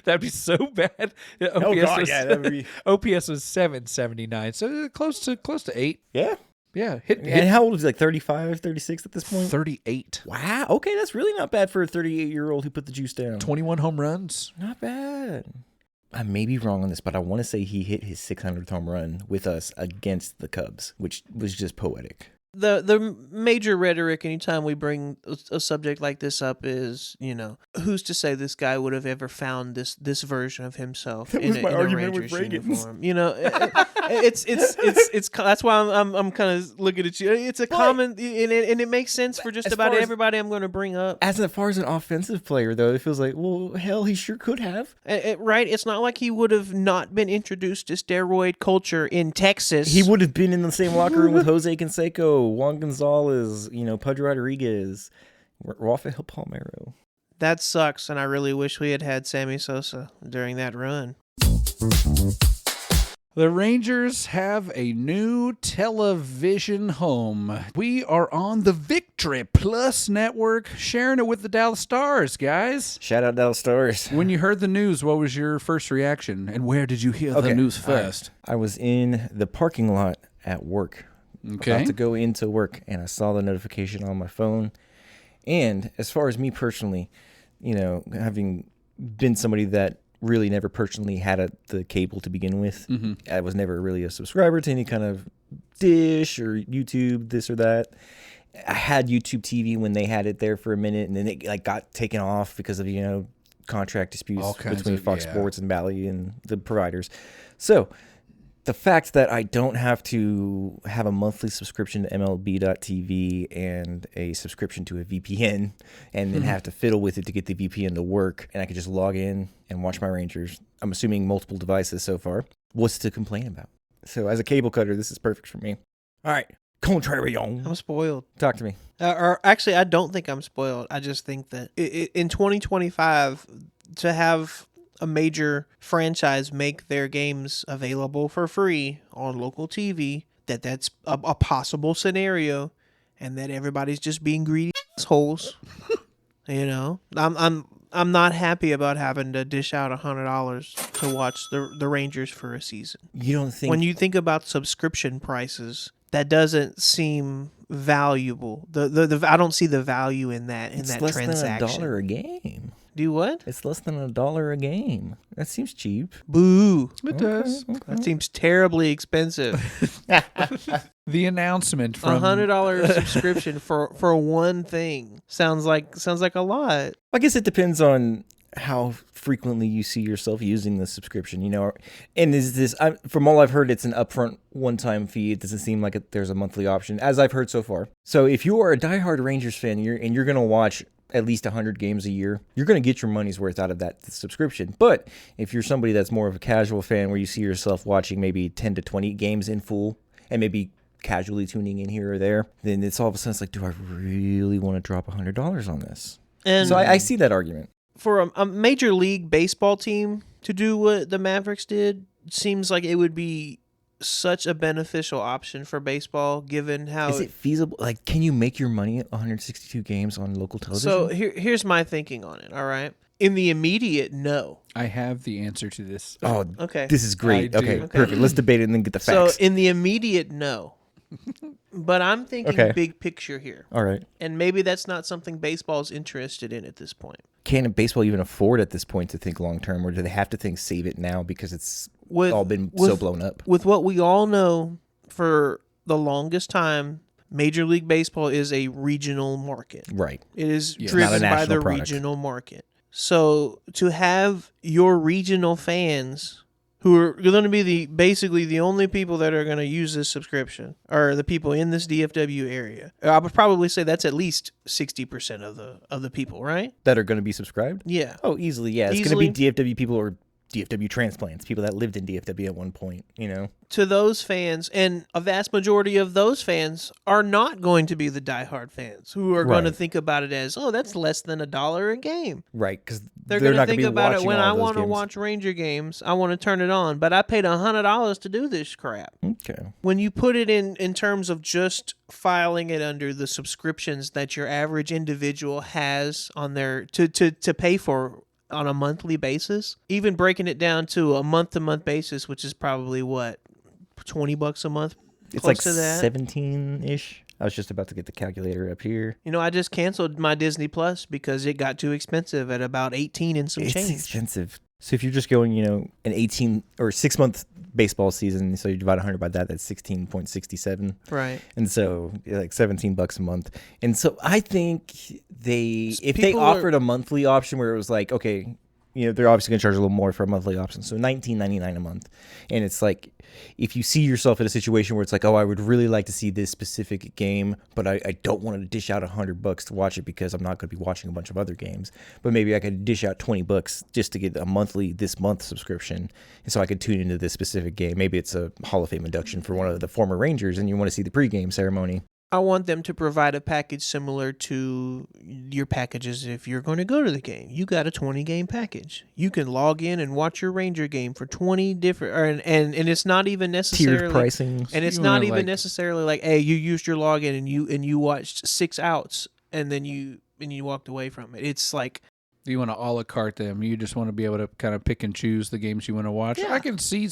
That'd be so bad. OPS was 779. So close to 8. Yeah. Yeah. And how old was he? Like 35, 36 at this point? 38. Wow. Okay, that's really not bad for a 38-year-old who put the juice down. 21 home runs. Not bad. I may be wrong on this, but I want to say he hit his 600th home run with us against the Cubs, which was just poetic. The major rhetoric anytime we bring a subject like this up is, who's to say this guy would have ever found this version of himself in a Rangers uniform? It's that's why I'm kind of looking at you. It's a common and it makes sense for just about everybody I'm going to bring up. As far as an offensive player, though, it feels like, well, hell, he sure could have. Right? It's not like he would have not been introduced to steroid culture in Texas. He would have been in the same locker room with Jose Canseco, Juan Gonzalez, Pudge Rodriguez, Rafael Palmeiro. That sucks, and I really wish we had Sammy Sosa during that run. The Rangers have a new television home. We are on the Victory Plus network, sharing it with the Dallas Stars, guys. Shout out Dallas Stars. When you heard the news, what was your first reaction, and where did you hear the news first? I was in the parking lot at work. Okay. About to go into work, and I saw the notification on my phone. And as far as me personally, having been somebody that really never personally had the cable to begin with, I was never really a subscriber to any kind of Dish or YouTube, this or that. I had YouTube TV when they had it there for a minute, and then it got taken off because of contract disputes between Fox Sports and Bally and the providers. So the fact that I don't have to have a monthly subscription to MLB.TV and a subscription to a VPN and then have to fiddle with it to get the VPN to work, and I can just log in and watch my Rangers, I'm assuming multiple devices so far, what's to complain about? So as a cable cutter, this is perfect for me. All right, contrarian. I'm spoiled. Talk to me. Or actually, I don't think I'm spoiled. I just think that in 2025, to have a major franchise make their games available for free on local TV, that's a possible scenario, and that everybody's just being greedy assholes. I'm not happy about having to dish out $100 to watch the Rangers for a season. You don't think when you think about subscription prices, that doesn't seem valuable. I don't see the value in that transaction. It's less than $1 a game. Do what? It's less than $1 a game. That seems cheap. Boo. It does. Okay. That seems terribly expensive. The announcement from $100 subscription for one thing sounds like a lot. I guess it depends on how frequently you see yourself using the subscription, and is this, from all I've heard, it's an upfront one-time fee. It doesn't seem like there's a monthly option, as I've heard so far. So if you are a diehard Rangers fan and you're going to watch at least 100 games a year, you're going to get your money's worth out of that subscription. But if you're somebody that's more of a casual fan where you see yourself watching maybe 10 to 20 games in full and maybe casually tuning in here or there, then it's all of a sudden it's like, do I really want to drop $100 on this? And so I see that argument. For a Major League Baseball team to do what the Mavericks did, seems like it would be such a beneficial option for baseball, given how... Is it feasible? Like, can you make your money at 162 games on local television? So here's my thinking on it, all right? In the immediate, no. I have the answer to this. Oh, okay. This is great. Okay, perfect. Let's debate it and then get the facts. So in the immediate, no. But I'm thinking big picture here. All right. And maybe that's not something baseball's interested in at this point. Can baseball even afford at this point to think long term, or do they have to think save it now because it's all been so blown up? With what we all know, for the longest time, Major League Baseball is a regional market. Right. It is driven by the regional market. So to have your regional fans who are going to be basically the only people that are going to use this subscription, are the people in this DFW area. I would probably say that's at least 60% of the people, right? That are going to be subscribed? Yeah. Oh, easily, yeah. It's going to be DFW people or DFW transplants, people that lived in DFW at one point, To those fans, and a vast majority of those fans are not going to be the diehard fans who are going to think about it as, oh, that's less than $1 a game. Right, because they're going to not think be about it when I want to watch Ranger games. I want to turn it on, but I paid $100 to do this crap. Okay. When you put it in terms of just filing it under the subscriptions that your average individual has on their to pay for on a monthly basis, even breaking it down to a month-to-month basis, which is probably what, $20 a month. It's like 17-ish. I was just about to get the calculator up here. I just canceled my Disney Plus because it got too expensive at about 18 and some change. It's expensive. So if you're just going, an 18 or 6-month baseball season, so you divide 100 by that, that's 16.67. Right. And so like $17 a month. And so I think if they offered a monthly option where it was like, okay, they're obviously going to charge a little more for a monthly option. So $19.99 a month. And it's like, if you see yourself in a situation where it's like, oh, I would really like to see this specific game, but I don't want to dish out $100 to watch it because I'm not going to be watching a bunch of other games. But maybe I could dish out $20 just to get a this month subscription. And so I could tune into this specific game. Maybe it's a Hall of Fame induction for one of the former Rangers and you want to see the pregame ceremony. I want them to provide a package similar to your packages if you're going to go to the game. You got a 20-game package. You can log in and watch your Ranger game for 20 different, and it's not even necessarily tiered pricing. And it's not even necessarily like, hey, you used your login and you watched 6 outs and then you walked away from it. It's like, you want to a la carte them. You just want to be able to kind of pick and choose the games you want to watch. Yeah. I can see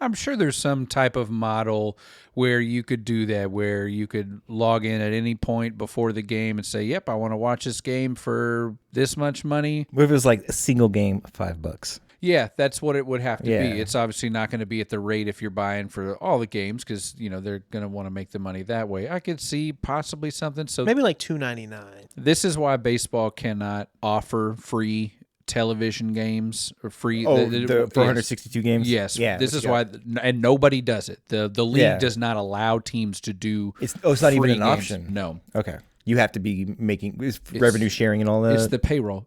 I'm sure there's some type of model where you could do that, where you could log in at any point before the game and say, yep, I want to watch this game for this much money. What if it was like a single game, $5? Yeah, that's what it would have to Yeah. be. It's obviously not going to be at the rate if you're buying for all the games because, they're going to want to make the money that way. I could see possibly something. So maybe like $2.99. This is why baseball cannot offer free television games or free. For 162 games? Yes. Yeah, this is why, and nobody does it. The league does not allow teams to do It's not even an games. option? No. Okay. You have to be making revenue sharing and all that? It's the payroll.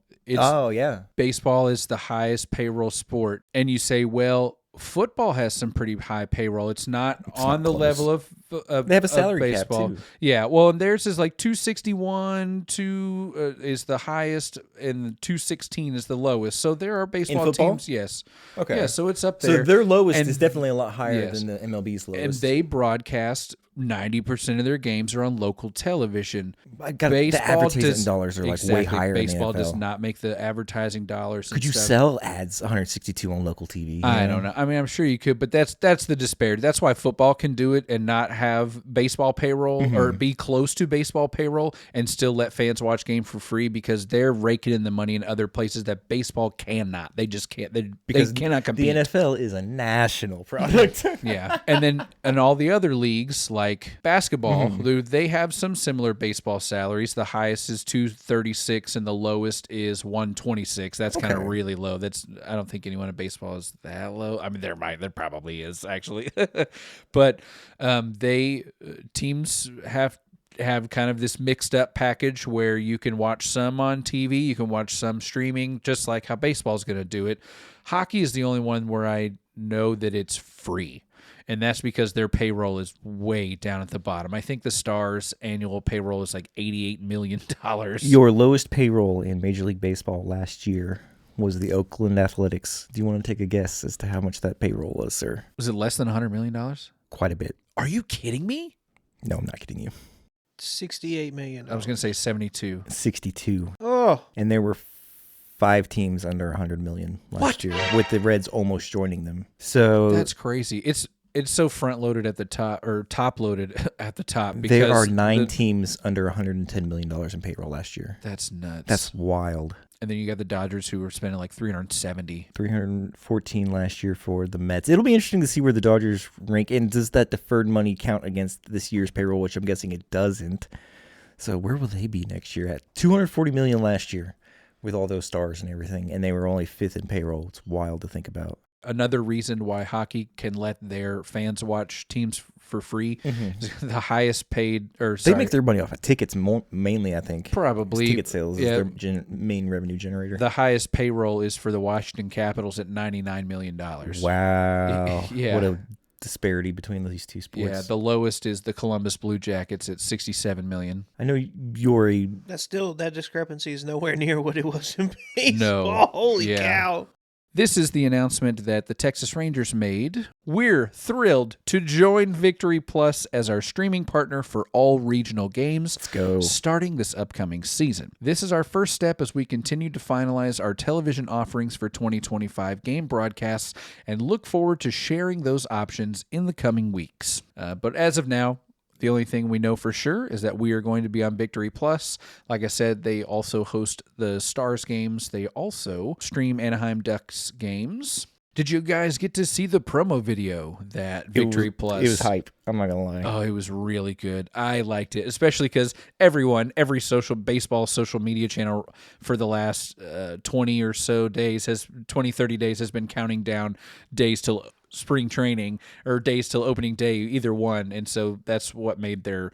Baseball is the highest payroll sport. And you say, well, football has some pretty high payroll. It's not on the level of they have a salary baseball. cap too. Yeah, well, and theirs is like 261 is the highest, and 216 is the lowest. So there are baseball teams, yes. Okay. Yeah, so it's up there. So their lowest is definitely a lot higher than the MLB's lowest. And they broadcast 90% of their games are on local television. The advertising dollars are way higher. Baseball in the NFL. does not make the advertising dollars. Could you sell ads 162 on local TV? I don't know. I mean, I'm sure you could, but that's the disparity. That's why football can do it and not have baseball payroll or be close to baseball payroll and still let fans watch game for free because they're raking in the money in other places that baseball cannot. They just can't. They cannot compete. The NFL is a national product. Yeah, and all the other leagues like basketball, they have some similar baseball salaries. The highest is 236 and the lowest is 126. That's kind of really low. I don't think anyone in baseball is that low. I mean, there probably is actually, but teams have kind of this mixed up package where you can watch some on TV, you can watch some streaming, just like how baseball is going to do it. Hockey is the only one where I know that it's free. And that's because their payroll is way down at the bottom. I think the Stars' annual payroll is like $88 million. Your lowest payroll in Major League Baseball last year was the Oakland Athletics. Do you want to take a guess as to how much that payroll was, sir? Was it less than $100 million? Quite a bit. Are you kidding me? No, I'm not kidding you. $68 million. I was going to say 72. 62. Oh. And there were 5 teams under 100 million last year, with the Reds almost joining them. So that's crazy. It's so front loaded at the top or top loaded at the top. Because there are 9 teams under $110 million in payroll last year. That's nuts. That's wild. And then you got the Dodgers who were spending like 314 last year for the Mets. It'll be interesting to see where the Dodgers rank. And does that deferred money count against this year's payroll, which I'm guessing it doesn't. So where will they be next year at? $240 million last year with all those stars and everything. And they were only 5th in payroll. It's wild to think about. Another reason why hockey can let their fans watch teams for free. The highest paid, or They make their money off of tickets mainly, I think. Probably. Ticket sales is their main revenue generator. The highest payroll is for the Washington Capitals at $99 million. Wow. Yeah. What a disparity between these two sports. Yeah, the lowest is the Columbus Blue Jackets at $67 million. I know you're a... That discrepancy is nowhere near what it was in baseball. No. Holy cow. This is the announcement that the Texas Rangers made. We're thrilled to join Victory Plus as our streaming partner for all regional games. Let's go. Starting this upcoming season. This is our first step as we continue to finalize our television offerings for 2025 game broadcasts and look forward to sharing those options in the coming weeks. But as of now, the only thing we know for sure is that we are going to be on Victory Plus. Like I said, they also host the Stars games. They also stream Anaheim Ducks games. Did you guys get to see the promo video that Victory Plus? It was hype. I'm not going to lie. Oh, it was really good. I liked it, especially because every baseball social media channel for the last 20 or so days 30 days has been counting down days till spring training or days till opening day, either one. And so that's what made their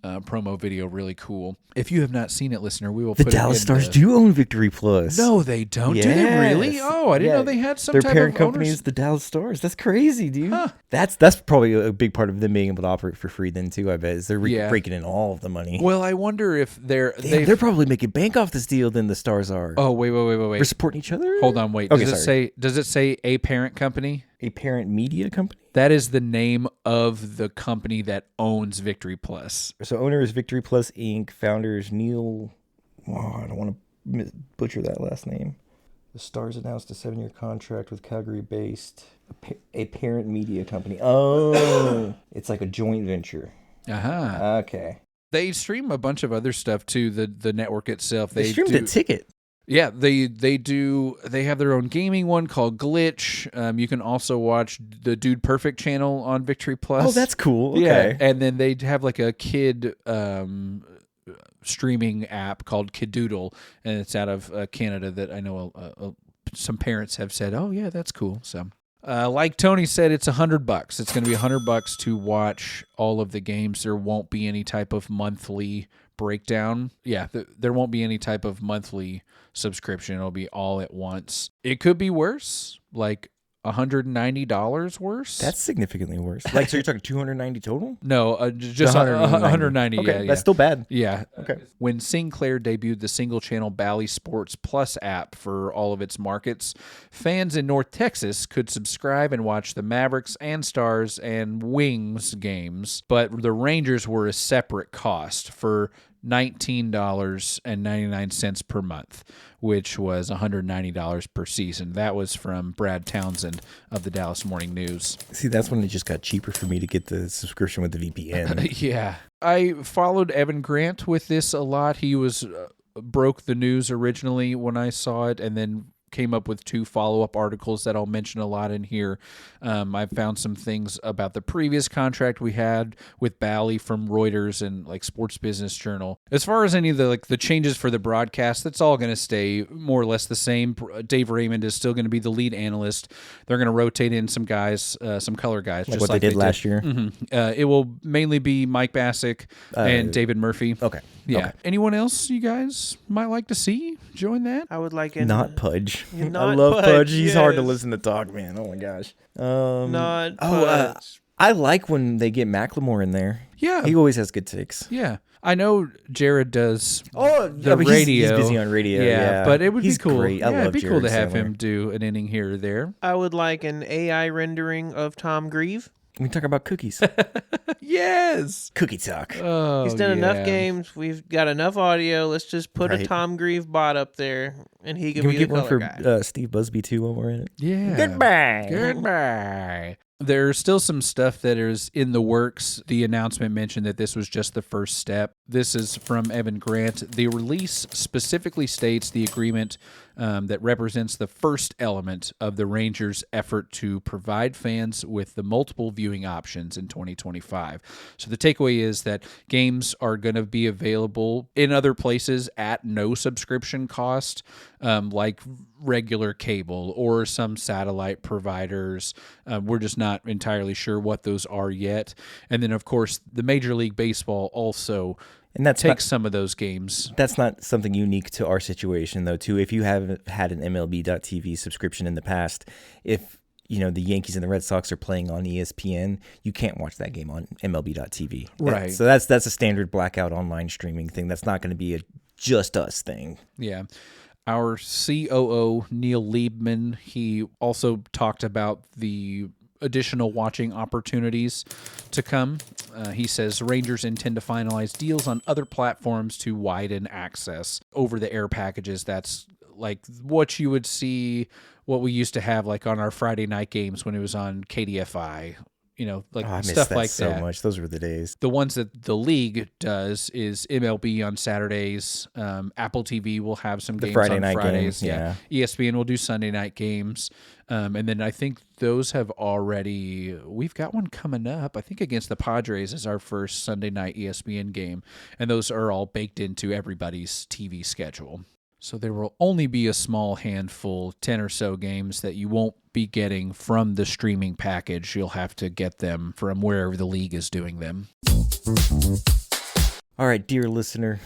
promo video really cool. If you have not seen it, listener, we will put it in the Dallas Stars do own Victory Plus. No, they don't. Yes. Do they really? Oh, I didn't know they had some type of their parent company is the Dallas Stars. That's crazy, dude. Huh. That's probably a big part of them being able to operate for free then too, I bet, is they're breaking in all of the money. Well, I wonder if they're probably making bank off this deal than the Stars are. Oh, wait. We're supporting each other? Hold on, wait. Okay, Does it say a parent company? A parent media company? That is the name of the company that owns Victory Plus. So owner is Victory Plus Inc. Founder is Neil. Oh, I don't want to butcher that last name. The Stars announced a 7-year contract with Calgary-based a parent media company. Oh, it's like a joint venture. Uh-huh. Okay. They stream a bunch of other stuff too. The network itself. They streamed a ticket. Yeah, they do. They have their own gaming one called Glitch. You can also watch the Dude Perfect channel on Victory Plus. Oh, that's cool. Okay. Yeah, and then they have like a kid streaming app called Kidoodle, and it's out of Canada. That I know some parents have said, "Oh yeah, that's cool." So, like Tony said, it's $100. It's going to be $100 to watch all of the games. There won't be any type of monthly breakdown. Yeah, there won't be any type of monthly subscription. It'll be all at once. It could be worse, like $190 worse. That's significantly worse. Like, so you're talking 290 total? No, just 190. Okay, yeah, that's still bad. Yeah. Okay. When Sinclair debuted the single-channel Bally Sports Plus app for all of its markets, fans in North Texas could subscribe and watch the Mavericks and Stars and Wings games, but the Rangers were a separate cost for $19.99 per month, which was $190 per season. That was from Brad Townsend of the Dallas Morning News. See, that's when it just got cheaper for me to get the subscription with the VPN. Yeah. I followed Evan Grant with this a lot. He was broke the news originally when I saw it, and then came up with 2 follow-up articles that I'll mention a lot in here. I found some things about the previous contract we had with Bally from Reuters and like Sports Business Journal. As far as any of the changes for the broadcast, that's all going to stay more or less the same. Dave Raymond is still going to be the lead analyst. They're going to rotate in some guys, some color guys, like just what like they did last year. Mm-hmm. It will mainly be Mike Bassick and David Murphy. Okay. Yeah. Okay. Anyone else you guys might like to see join that? I would like Not Pudge. Not I love Pudge. He's hard to yes. listen to talk, man. Oh my gosh. Not Pudge. I like when they get Macklemore in there. Yeah. He always has good takes. Yeah. I know Jared does but radio. He's busy on radio. Yeah, but it would he's be cool. Great. I love it'd be Jared cool to have Sandler. him do an inning here or there. I would like an AI rendering of Tom Grieve. We talk about cookies. Yes. Cookie talk. Oh, He's done yeah. enough games. We've got enough audio. Let's just put a Right. Tom Grieve bot up there, and he can Can be we get the one color for guy. Steve Busby too while we're in it? Yeah. Goodbye. Goodbye. There's still some stuff that is in the works. The announcement mentioned that this was just the first step. This is from Evan Grant. The release specifically states the agreement that represents the first element of the Rangers' effort to provide fans with the multiple viewing options in 2025. So the takeaway is that games are going to be available in other places at no subscription cost, like regular cable or some satellite providers. We're just not entirely sure what those are yet. And then, of course, the Major League Baseball also takes some of those games. That's not something unique to our situation, though, too. If you have had an MLB.TV subscription in the past, if the Yankees and the Red Sox are playing on ESPN, you can't watch that game on MLB.TV. Right. So that's a standard blackout online streaming thing. That's not going to be a just us thing. Yeah. Our COO, Neil Liebman, he also talked about the additional watching opportunities to come. He says Rangers intend to finalize deals on other platforms to widen access. Over-the-air packages, that's like what you would see, what we used to have like on our Friday night games when it was on KDFI. I miss stuff that like so that. much. Those were the days. The ones that the league does is MLB on Saturdays. Apple TV will have some games Friday on night Fridays. games, yeah. ESPN will do Sunday night games. And then I think those have we've got one coming up. I think against the Padres is our first Sunday night ESPN game. And those are all baked into everybody's TV schedule. So there will only be a small handful, 10 or so games that you won't be getting from the streaming package. You'll have to get them from wherever the league is doing them. All right, dear listener,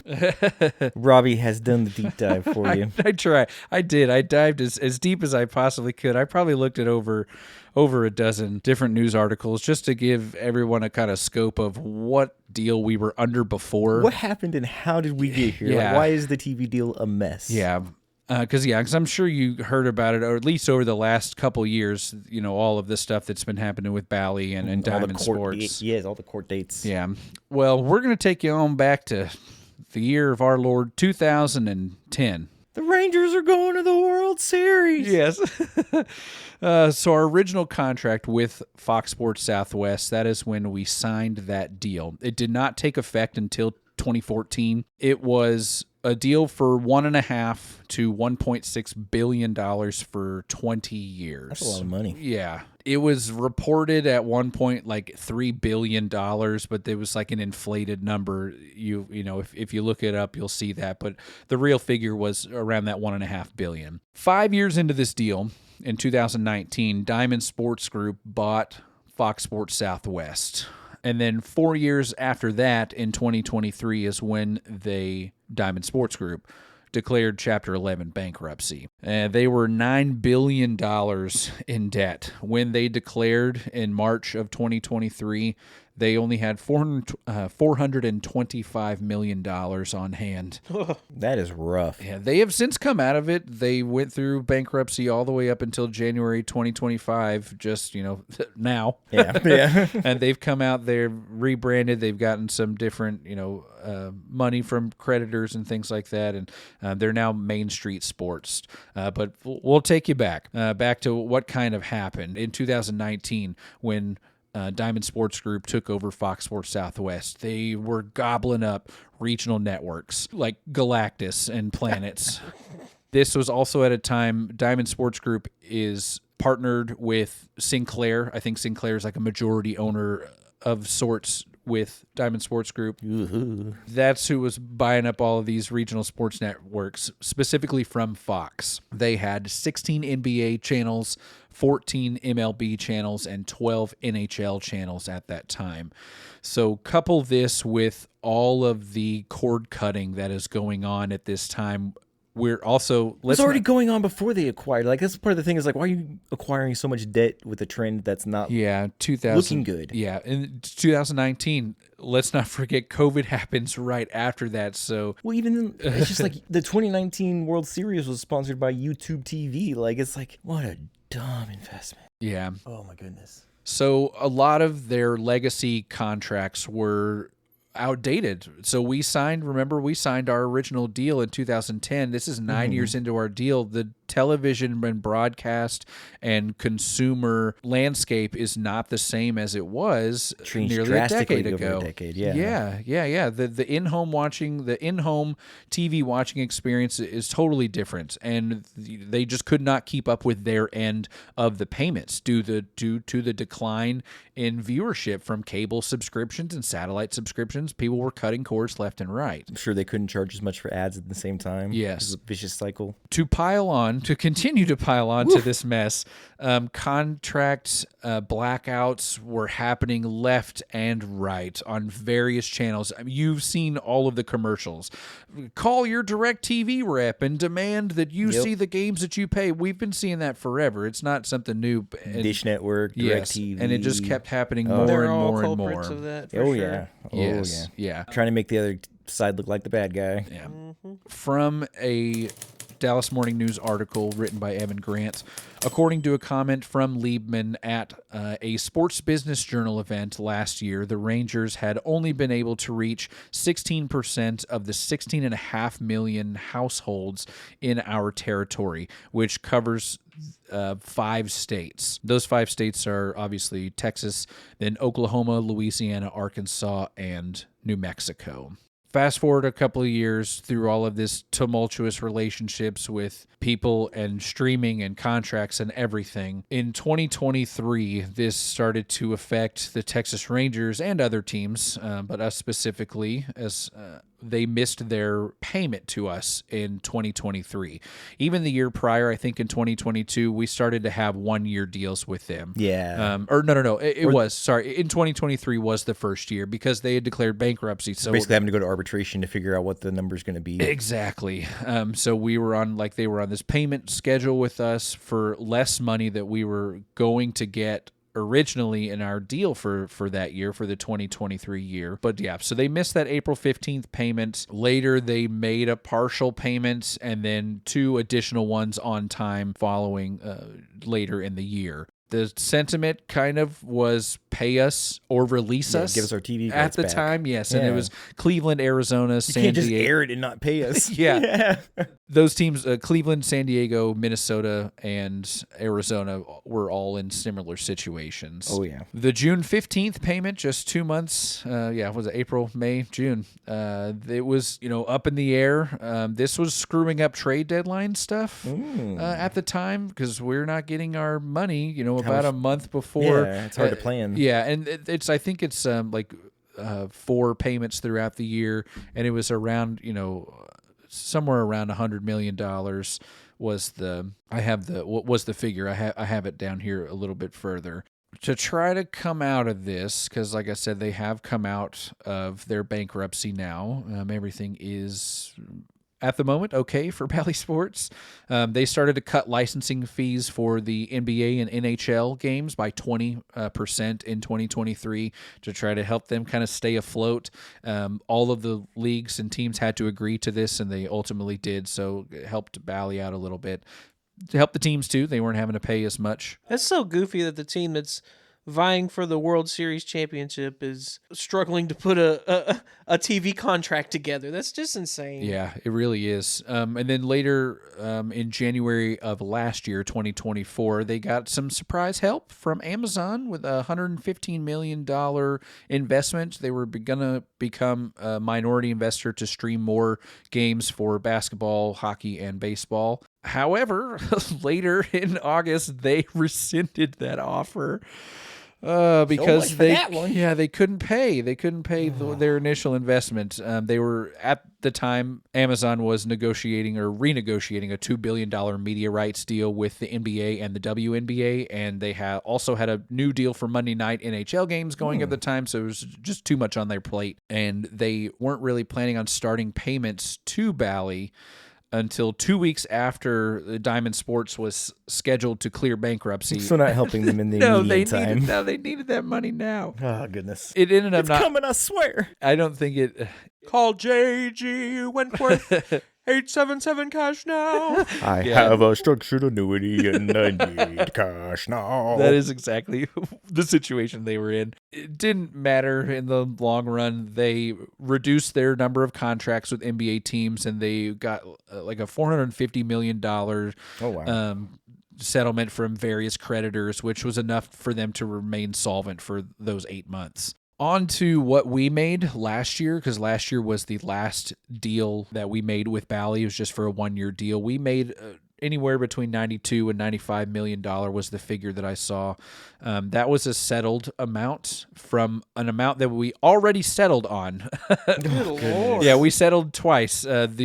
Robbie has done the deep dive for you. I tried. I did. I dived as deep as I possibly could. I probably looked at over a dozen different news articles just to give everyone a kind of scope of what deal we were under before. What happened and how did we get here? Yeah. Like, why is the TV deal a mess? Yeah. Because I'm sure you heard about it, or at least over the last couple years, all of the stuff that's been happening with Bally and Diamond Sports. Yes, all the court dates. Yeah. Well, we're going to take you on back to the year of our Lord, 2010. The Rangers are going to the World Series. Yes. So our original contract with Fox Sports Southwest, that is when we signed that deal. It did not take effect until 2014. It was a deal for $1.5 to $1.6 billion for 20 years. That's a lot of money. Yeah. It was reported at one point like $3 billion, but there was like an inflated number. If you look it up, you'll see that. But the real figure was around that $1.5 billion. 5 years into this deal, in 2019, Diamond Sports Group bought Fox Sports Southwest. And then 4 years after that, in 2023, is when Diamond Sports Group declared Chapter 11 bankruptcy. They were $9 billion in debt. When they declared in March of 2023, they only had $425 million on hand. That is rough. Yeah, they have since come out of it. They went through bankruptcy all the way up until January 2025, just, now. Yeah. And they've come out, they're rebranded. They've gotten some different, money from creditors and things like that. And they're now Main Street Sports. But we'll take you back to what kind of happened in 2019 when Diamond Sports Group took over Fox Sports Southwest. They were gobbling up regional networks like Galactus and Planets. This was also at a time Diamond Sports Group is partnered with Sinclair. I think Sinclair is like a majority owner of sorts with Diamond Sports Group. Ooh. That's who was buying up all of these regional sports networks, specifically from Fox. They had 16 NBA channels, 14 MLB channels, and 12 NHL channels at that time. So couple this with all of the cord cutting that is going on at this time. We're also... It's already going on before they acquired. Like, that's part of the thing is, like, why are you acquiring so much debt with a trend that's not looking good? Yeah, in 2019, let's not forget COVID happens right after that, so... Well, even it's just like the 2019 World Series was sponsored by YouTube TV. Like, it's like, what a dumb investment. Yeah. Oh, my goodness. So a lot of their legacy contracts were outdated. So we signed our original deal in 2010. This is 9 years into our deal. The television and broadcast and consumer landscape is not the same as it was Changed nearly a drastically decade over ago. a decade, Yeah. The in-home watching, the in-home TV watching experience is totally different, and they just could not keep up with their end of the payments due to the decline in viewership from cable subscriptions and satellite subscriptions. People were cutting cords left and right. I'm sure they couldn't charge as much for ads at the same time. Yes. It was a vicious cycle. To continue to pile on to this mess, contract blackouts were happening left and right on various channels. I mean, you've seen all of the commercials. Call your DirecTV rep and demand that you see the games that you pay. We've been seeing that forever. It's not something new. Dish Network, DirecTV. And it just kept happening more They're and all more and more. culprits of that, for Oh, sure. yeah. Yeah. Trying to make the other side look like the bad guy. Yeah. From a Dallas Morning News article written by Evan Grant, according to a comment from Liebman at a Sports Business Journal event last year, the Rangers had only been able to reach 16% of the 16.5 million households in our territory, which covers 5 states. Those 5 states are obviously Texas, then Oklahoma, Louisiana, Arkansas, and New Mexico. Fast forward a couple of years through all of this tumultuous relationships with people and streaming and contracts and everything. In 2023, this started to affect the Texas Rangers and other teams, but us specifically, as they missed their payment to us in 2023. Even the year prior, I think in 2022, we started to have 1-year deals with them. Yeah. No. In 2023 was the first year because they had declared bankruptcy. So basically having to go to arbitration to figure out what the number's going to be. Exactly. So they were on this payment schedule with us for less money that we were going to get originally in our deal for that year, for the 2023 year. But yeah, so they missed that April 15th payment. Later, they made a partial payment and then 2 additional ones on time following later in the year. The sentiment kind of was pay us or release us. Give us our TV at the back. time. Yes, and it was Cleveland, Arizona, San Can't Diego. just air it and not pay us. Yeah. Those teams, Cleveland, San Diego, Minnesota, and Arizona, were all in similar situations. Oh, yeah. The June 15th payment, just 2 months, was it April, May, June? It was, up in the air. This was screwing up trade deadline stuff at the time because we're not getting our money, about a month before. Yeah, it's hard to plan. Yeah, and I think it's 4 payments throughout the year, and it was around, somewhere around $100 million was the figure. I have it down here a little bit further. To try to come out of this, because like I said, they have come out of their bankruptcy now. Everything is, at the moment, okay for Bally Sports. They started to cut licensing fees for the NBA and NHL games by 20% in 2023 to try to help them kind of stay afloat. All of the leagues and teams had to agree to this, and they ultimately did, so it helped Bally out a little bit. To help the teams, too. They weren't having to pay as much. That's so goofy that the team that's vying for the World Series championship is struggling to put a TV contract together. That's just insane. Yeah, it really is. And then later in January of last year, 2024, they got some surprise help from Amazon with a $115 million investment. They were going to become a minority investor to stream more games for basketball, hockey, and baseball. However, later in August, they rescinded that offer. Because they couldn't pay. They couldn't pay their initial investment. They were, at the time, Amazon was negotiating or renegotiating a $2 billion media rights deal with the NBA and the WNBA, and they also had a new deal for Monday night NHL games going at the time, so it was just too much on their plate, and they weren't really planning on starting payments to Bally until 2 weeks after the Diamond Sports was scheduled to clear bankruptcy. So not helping them in the immediate time. They needed that money now. Oh, goodness. It ended up it's coming, I swear. I don't think it... Call J.G. Wentworth. 877 cash now. I have a structured annuity and I need cash now. That is exactly the situation they were in. It didn't matter in the long run. They reduced their number of contracts with NBA teams, and they got like a $450 million settlement from various creditors, which was enough for them to remain solvent for those 8 months. On to what we made last year, because last year was the last deal that we made with Bally. It was just for a 1-year deal. We made anywhere between $92 and $95 million was the figure that I saw. That was a settled amount from an amount that we already settled on. Good Lord. Yeah, we settled twice. When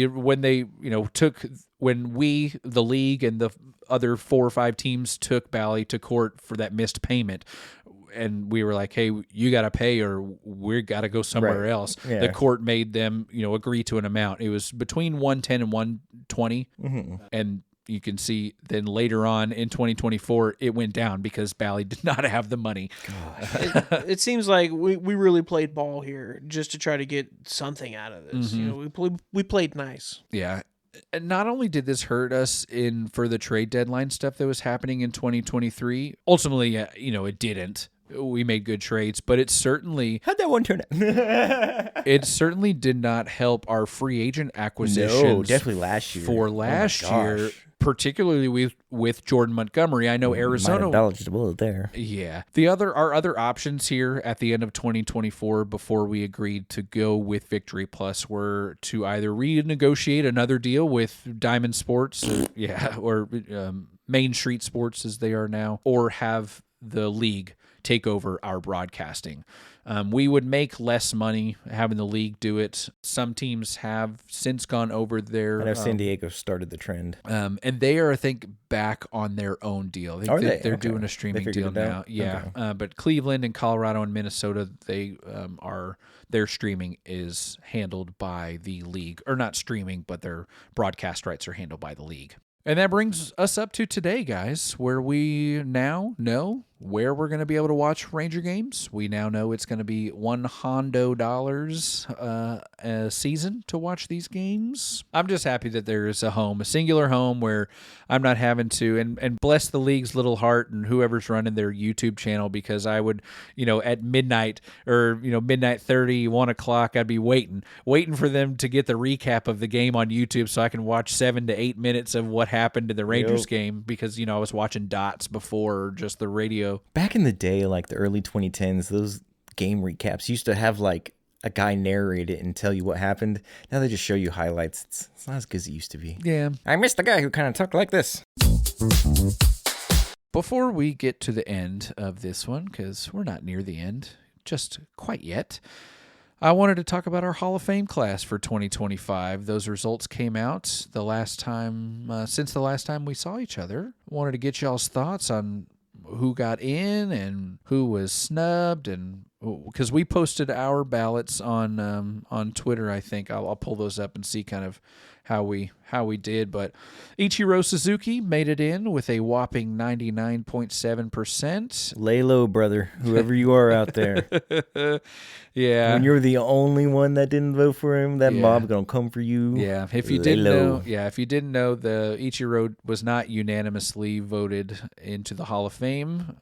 we, the league, and the other 4 or 5 teams took Bally to court for that missed payment. And we were like, hey, you got to pay or we got to go somewhere else. Yeah. The court made them, agree to an amount. It was between 110 and 120. Mm-hmm. And you can see then later on in 2024, it went down because Bally did not have the money. It seems like we really played ball here just to try to get something out of this. Mm-hmm. We played nice. Yeah. And not only did this hurt us for the trade deadline stuff that was happening in 2023, ultimately, it didn't. We made good trades, but it certainly How'd that one turn out? it certainly did not help our free agent acquisitions. No, definitely last year. For last year, particularly with Jordan Montgomery. I know Arizona. Dodged a bullet there. Yeah. Our other options here at the end of 2024 before we agreed to go with Victory Plus were to either renegotiate another deal with Diamond Sports, or Main Street Sports as they are now, or have the league take over our broadcasting. We would make less money having the league do it. Some teams have since gone over their... I know San Diego started the trend. And they are, I think, back on their own deal. I think they're doing a streaming deal now. Yeah. Okay. But Cleveland and Colorado and Minnesota, their streaming is handled by the league. Or not streaming, but their broadcast rights are handled by the league. And that brings us up to today, guys, where we now know where we're going to be able to watch Ranger games. We now know it's going to be $100 a season to watch these games. I'm just happy that there is a singular home where I'm not having to, and bless the league's little heart and whoever's running their YouTube channel, because I would, at midnight or, midnight 30, 1 o'clock, I'd be waiting for them to get the recap of the game on YouTube so I can watch 7 to 8 minutes of what happened in the Rangers game, because, I was watching dots before, or just the radio. Back in the day, like the early 2010s, those game recaps used to have like a guy narrate it and tell you what happened. Now they just show you highlights. It's not as good as it used to be. Yeah. I missed the guy who kind of talked like this. Before we get to the end of this one, because we're not near the end just quite yet, I wanted to talk about our Hall of Fame class for 2025. Those results came out since the last time we saw each other. Wanted to get y'all's thoughts on who got in and who was snubbed, and because we posted our ballots on Twitter. I think I'll pull those up and see kind of how we did. But Ichiro Suzuki made it in with a whopping 99.7%. Lay low, brother, whoever you are out there. Yeah. When you're the only one that didn't vote for him, that mob gonna come for you. Yeah. If you didn't know, the Ichiro was not unanimously voted into the Hall of Fame,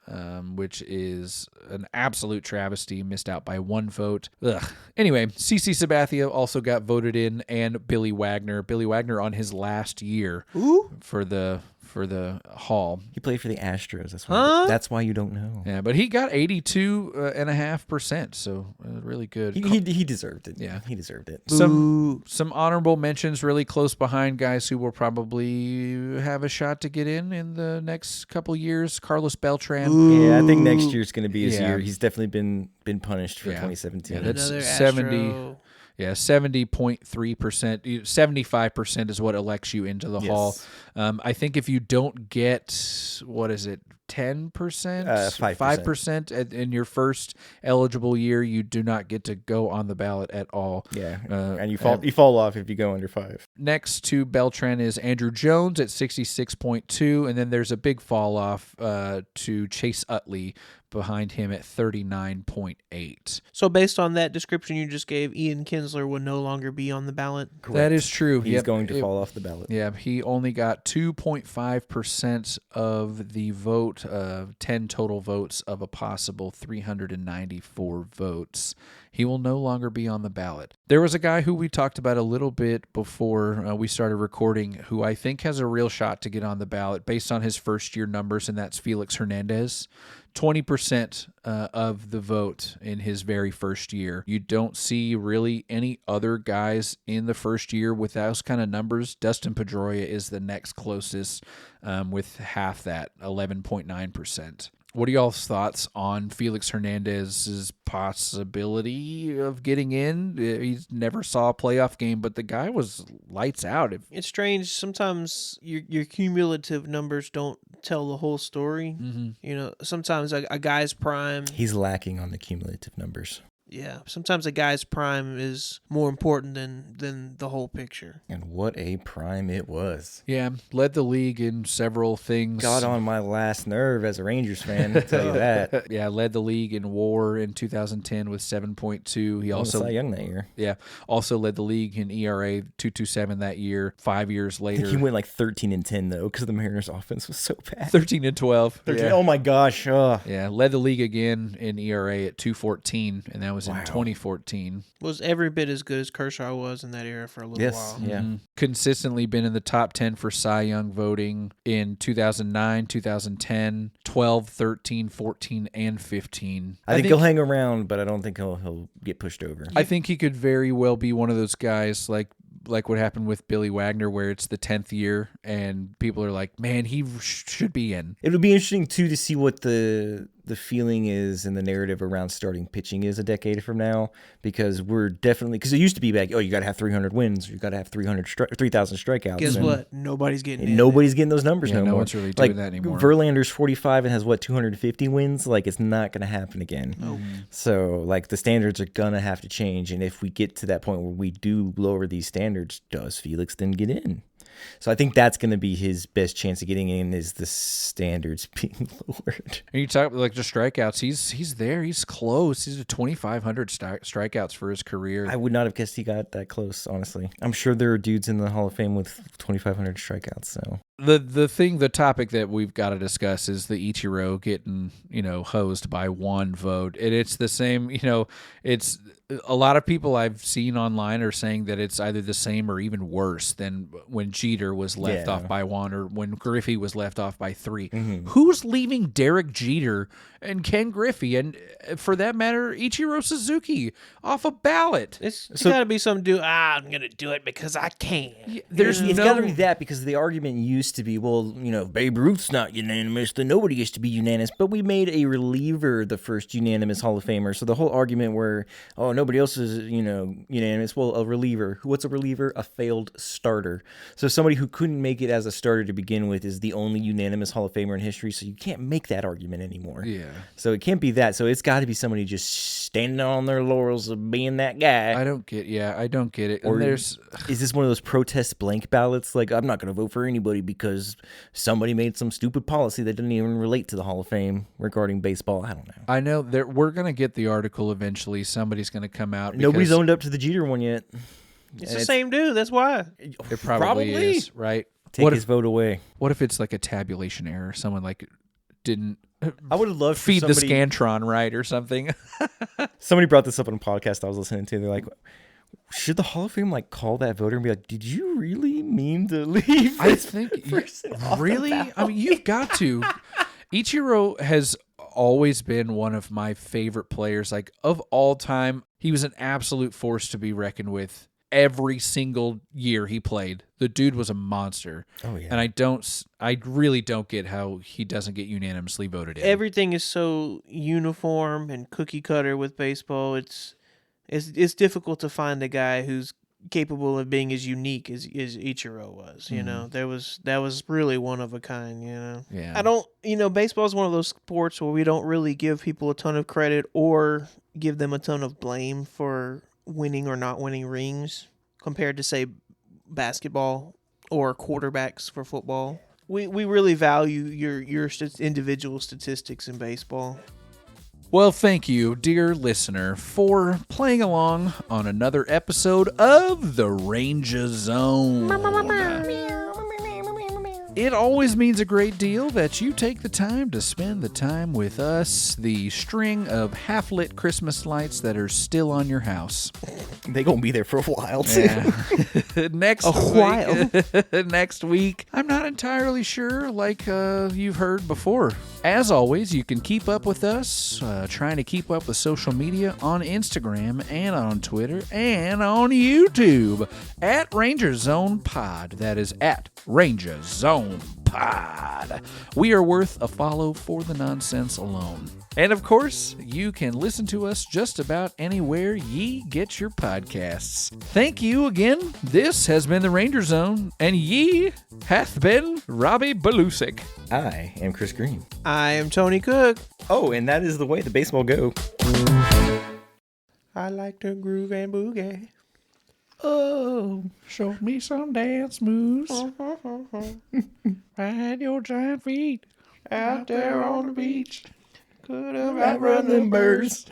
which is an absolute travesty. Missed out by 1 vote. Ugh. Anyway, CC Sabathia also got voted in, and Billy Wagner. Billy Wagner on his last year for the Hall. He played for the Astros. That's why you don't know. Yeah, but he got 82.5%, so really good. He deserved it. Yeah, he deserved it. Some honorable mentions really close behind, guys who will probably have a shot to get in the next couple years. Carlos Beltran. Ooh. Yeah, I think next year's going to be his year. He's definitely been punished for 2017. Yeah, that's another 70. Astro. Yeah, 70.3%. 75% is what elects you into the Hall. I think if you don't get, 10 10%, 5%. 5% in your first eligible year. You do not get to go on the ballot at all. Yeah, and you fall off if you go under 5. Next to Beltran is Andrew Jones at 66.2, and then there's a big fall off to Chase Utley behind him at 39.8. So based on that description you just gave, Ian Kinsler would no longer be on the ballot? Correct. That is true. He's going to fall off the ballot. Yeah, he only got 2.5% of the vote, 10 total votes of a possible 394 votes. He will no longer be on the ballot. There was a guy who we talked about a little bit before we started recording who I think has a real shot to get on the ballot based on his first-year numbers, and that's Felix Hernandez. 20% of the vote in his very first year. You don't see really any other guys in the first year with those kind of numbers. Dustin Pedroia is the next closest with half that, 11.9%. What are y'all's thoughts on Felix Hernandez's possibility of getting in? He never saw a playoff game, but the guy was lights out. It's strange. Sometimes your cumulative numbers don't tell the whole story. Mm-hmm. You know, sometimes a guy's prime. He's lacking on the cumulative numbers. Yeah, sometimes a guy's prime is more important than the whole picture. And what a prime it was. Yeah, led the league in several things. Got on my last nerve as a Rangers fan, I'll tell you that. Yeah, led the league in WAR in 2010 with 7.2. He also Cy Young that year. Yeah, also led the league in ERA 2.27 that year. 5 years I later, think he went like 13-10 though, because the Mariners' offense was so bad. 13-12. 13. Yeah. Oh my gosh. Yeah, led the league again in ERA at 2.14, and that was in Wow. 2014. Was every bit as good as Kershaw was in that era for a little while. Yeah. Mhm. Consistently been in the top 10 for Cy Young voting in 2009, 2010, 12, 13, 14, and 15. I think he'll hang around, but I don't think he'll get pushed over. I think he could very well be one of those guys like what happened with Billy Wagner, where it's the 10th year and people are like, man, he should be in. It would be interesting too to see what the feeling is and the narrative around starting pitching is a decade from now, because we're definitely, because it used to be like, oh, you got to have 300 wins, you got to have 3,000 strikeouts. Guess what? Nobody's getting in. Nobody's getting those numbers Yeah, no no more. one's really doing that anymore. Verlander's 45 and has 250 wins. Like, it's not going to happen again. Oh. So like the standards are gonna have to change, and if we get to that point where we do lower these standards, does Felix then get in? So I think that's going to be his best chance of getting in, is the standards being lowered. And you talk like the strikeouts, he's there, he's close. He's at 2,500 strikeouts for his career. I would not have guessed he got that close, honestly. I'm sure there are dudes in the Hall of Fame with 2,500 strikeouts. So the topic that we've got to discuss is the Ichiro getting, hosed by one vote. And it's the same, it's a lot of people I've seen online are saying that it's either the same or even worse than when Jeter was left off by one, or when Griffey was left off by 3. Mm-hmm. Who's leaving Derek Jeter and Ken Griffey, and for that matter, Ichiro Suzuki off a ballot? It's got to be some dude, I'm going to do it because I can. It's got to be that, because the argument used to be, well, if Babe Ruth's not unanimous, then nobody gets to be unanimous. But we made a reliever the first unanimous Hall of Famer. So the whole argument where, oh, nobody else is, unanimous. Well, a reliever. What's a reliever? A failed starter. So somebody who couldn't make it as a starter to begin with is the only unanimous Hall of Famer in history. So you can't make that argument anymore. Yeah. So it can't be that. So it's got to be somebody just standing on their laurels of being that guy. I don't get it. Or And there's is this one of those protest blank ballots? Like, I'm not going to vote for anybody because somebody made some stupid policy that didn't even relate to the Hall of Fame regarding baseball. I don't know. I know that we're going to get the article eventually. Somebody's going to come out. Nobody's owned up to the Jeter one yet. It's the same dude. That's why. It probably is, right? Take his vote away. What if it's like a tabulation error? Someone didn't I would have loved feed for the Scantron right or something. Somebody brought this up on a podcast I was listening to. They're like, should the Hall of Fame call that voter and be like, did you really mean to leave I this think person off the really. ballot? I mean, you've got to. Ichiro has always been one of my favorite players, of all time. He was an absolute force to be reckoned with. Every single year he played, the dude was a monster. Oh yeah. And I really don't get how he doesn't get unanimously voted in. Everything is so uniform and cookie cutter with baseball. It's difficult to find a guy who's capable of being as unique as Ichiro was. You know, that was really one of a kind. You know, Yeah. I don't. You know, baseball is one of those sports where we don't really give people a ton of credit or give them a ton of blame for winning or not winning rings compared to, say, basketball or quarterbacks for football. We really value your individual statistics in baseball. Well, thank you, dear listener, for playing along on another episode of The Ranger Zone. It always means a great deal that you take the time to spend the time with us, the string of half-lit Christmas lights that are still on your house. They gonna be there for a while too. Yeah. Next week, I'm not entirely sure, like you've heard before. As always, you can keep up with us, trying to keep up with social media on Instagram and on Twitter and on YouTube at Ranger Zone Pod. That is at Ranger Zone Pod. We are worth a follow for the nonsense alone. And of course, you can listen to us just about anywhere ye get your podcasts. Thank you again. This has been the Ranger Zone, and ye hath been Robbie Belusic. I am Chris Green. I am Tony Cook. Oh, and that is the way the baseball go. I like to groove and boogie. Oh, show me some dance moves. Ride your giant feet out there on the beach. Could have outrun them birds.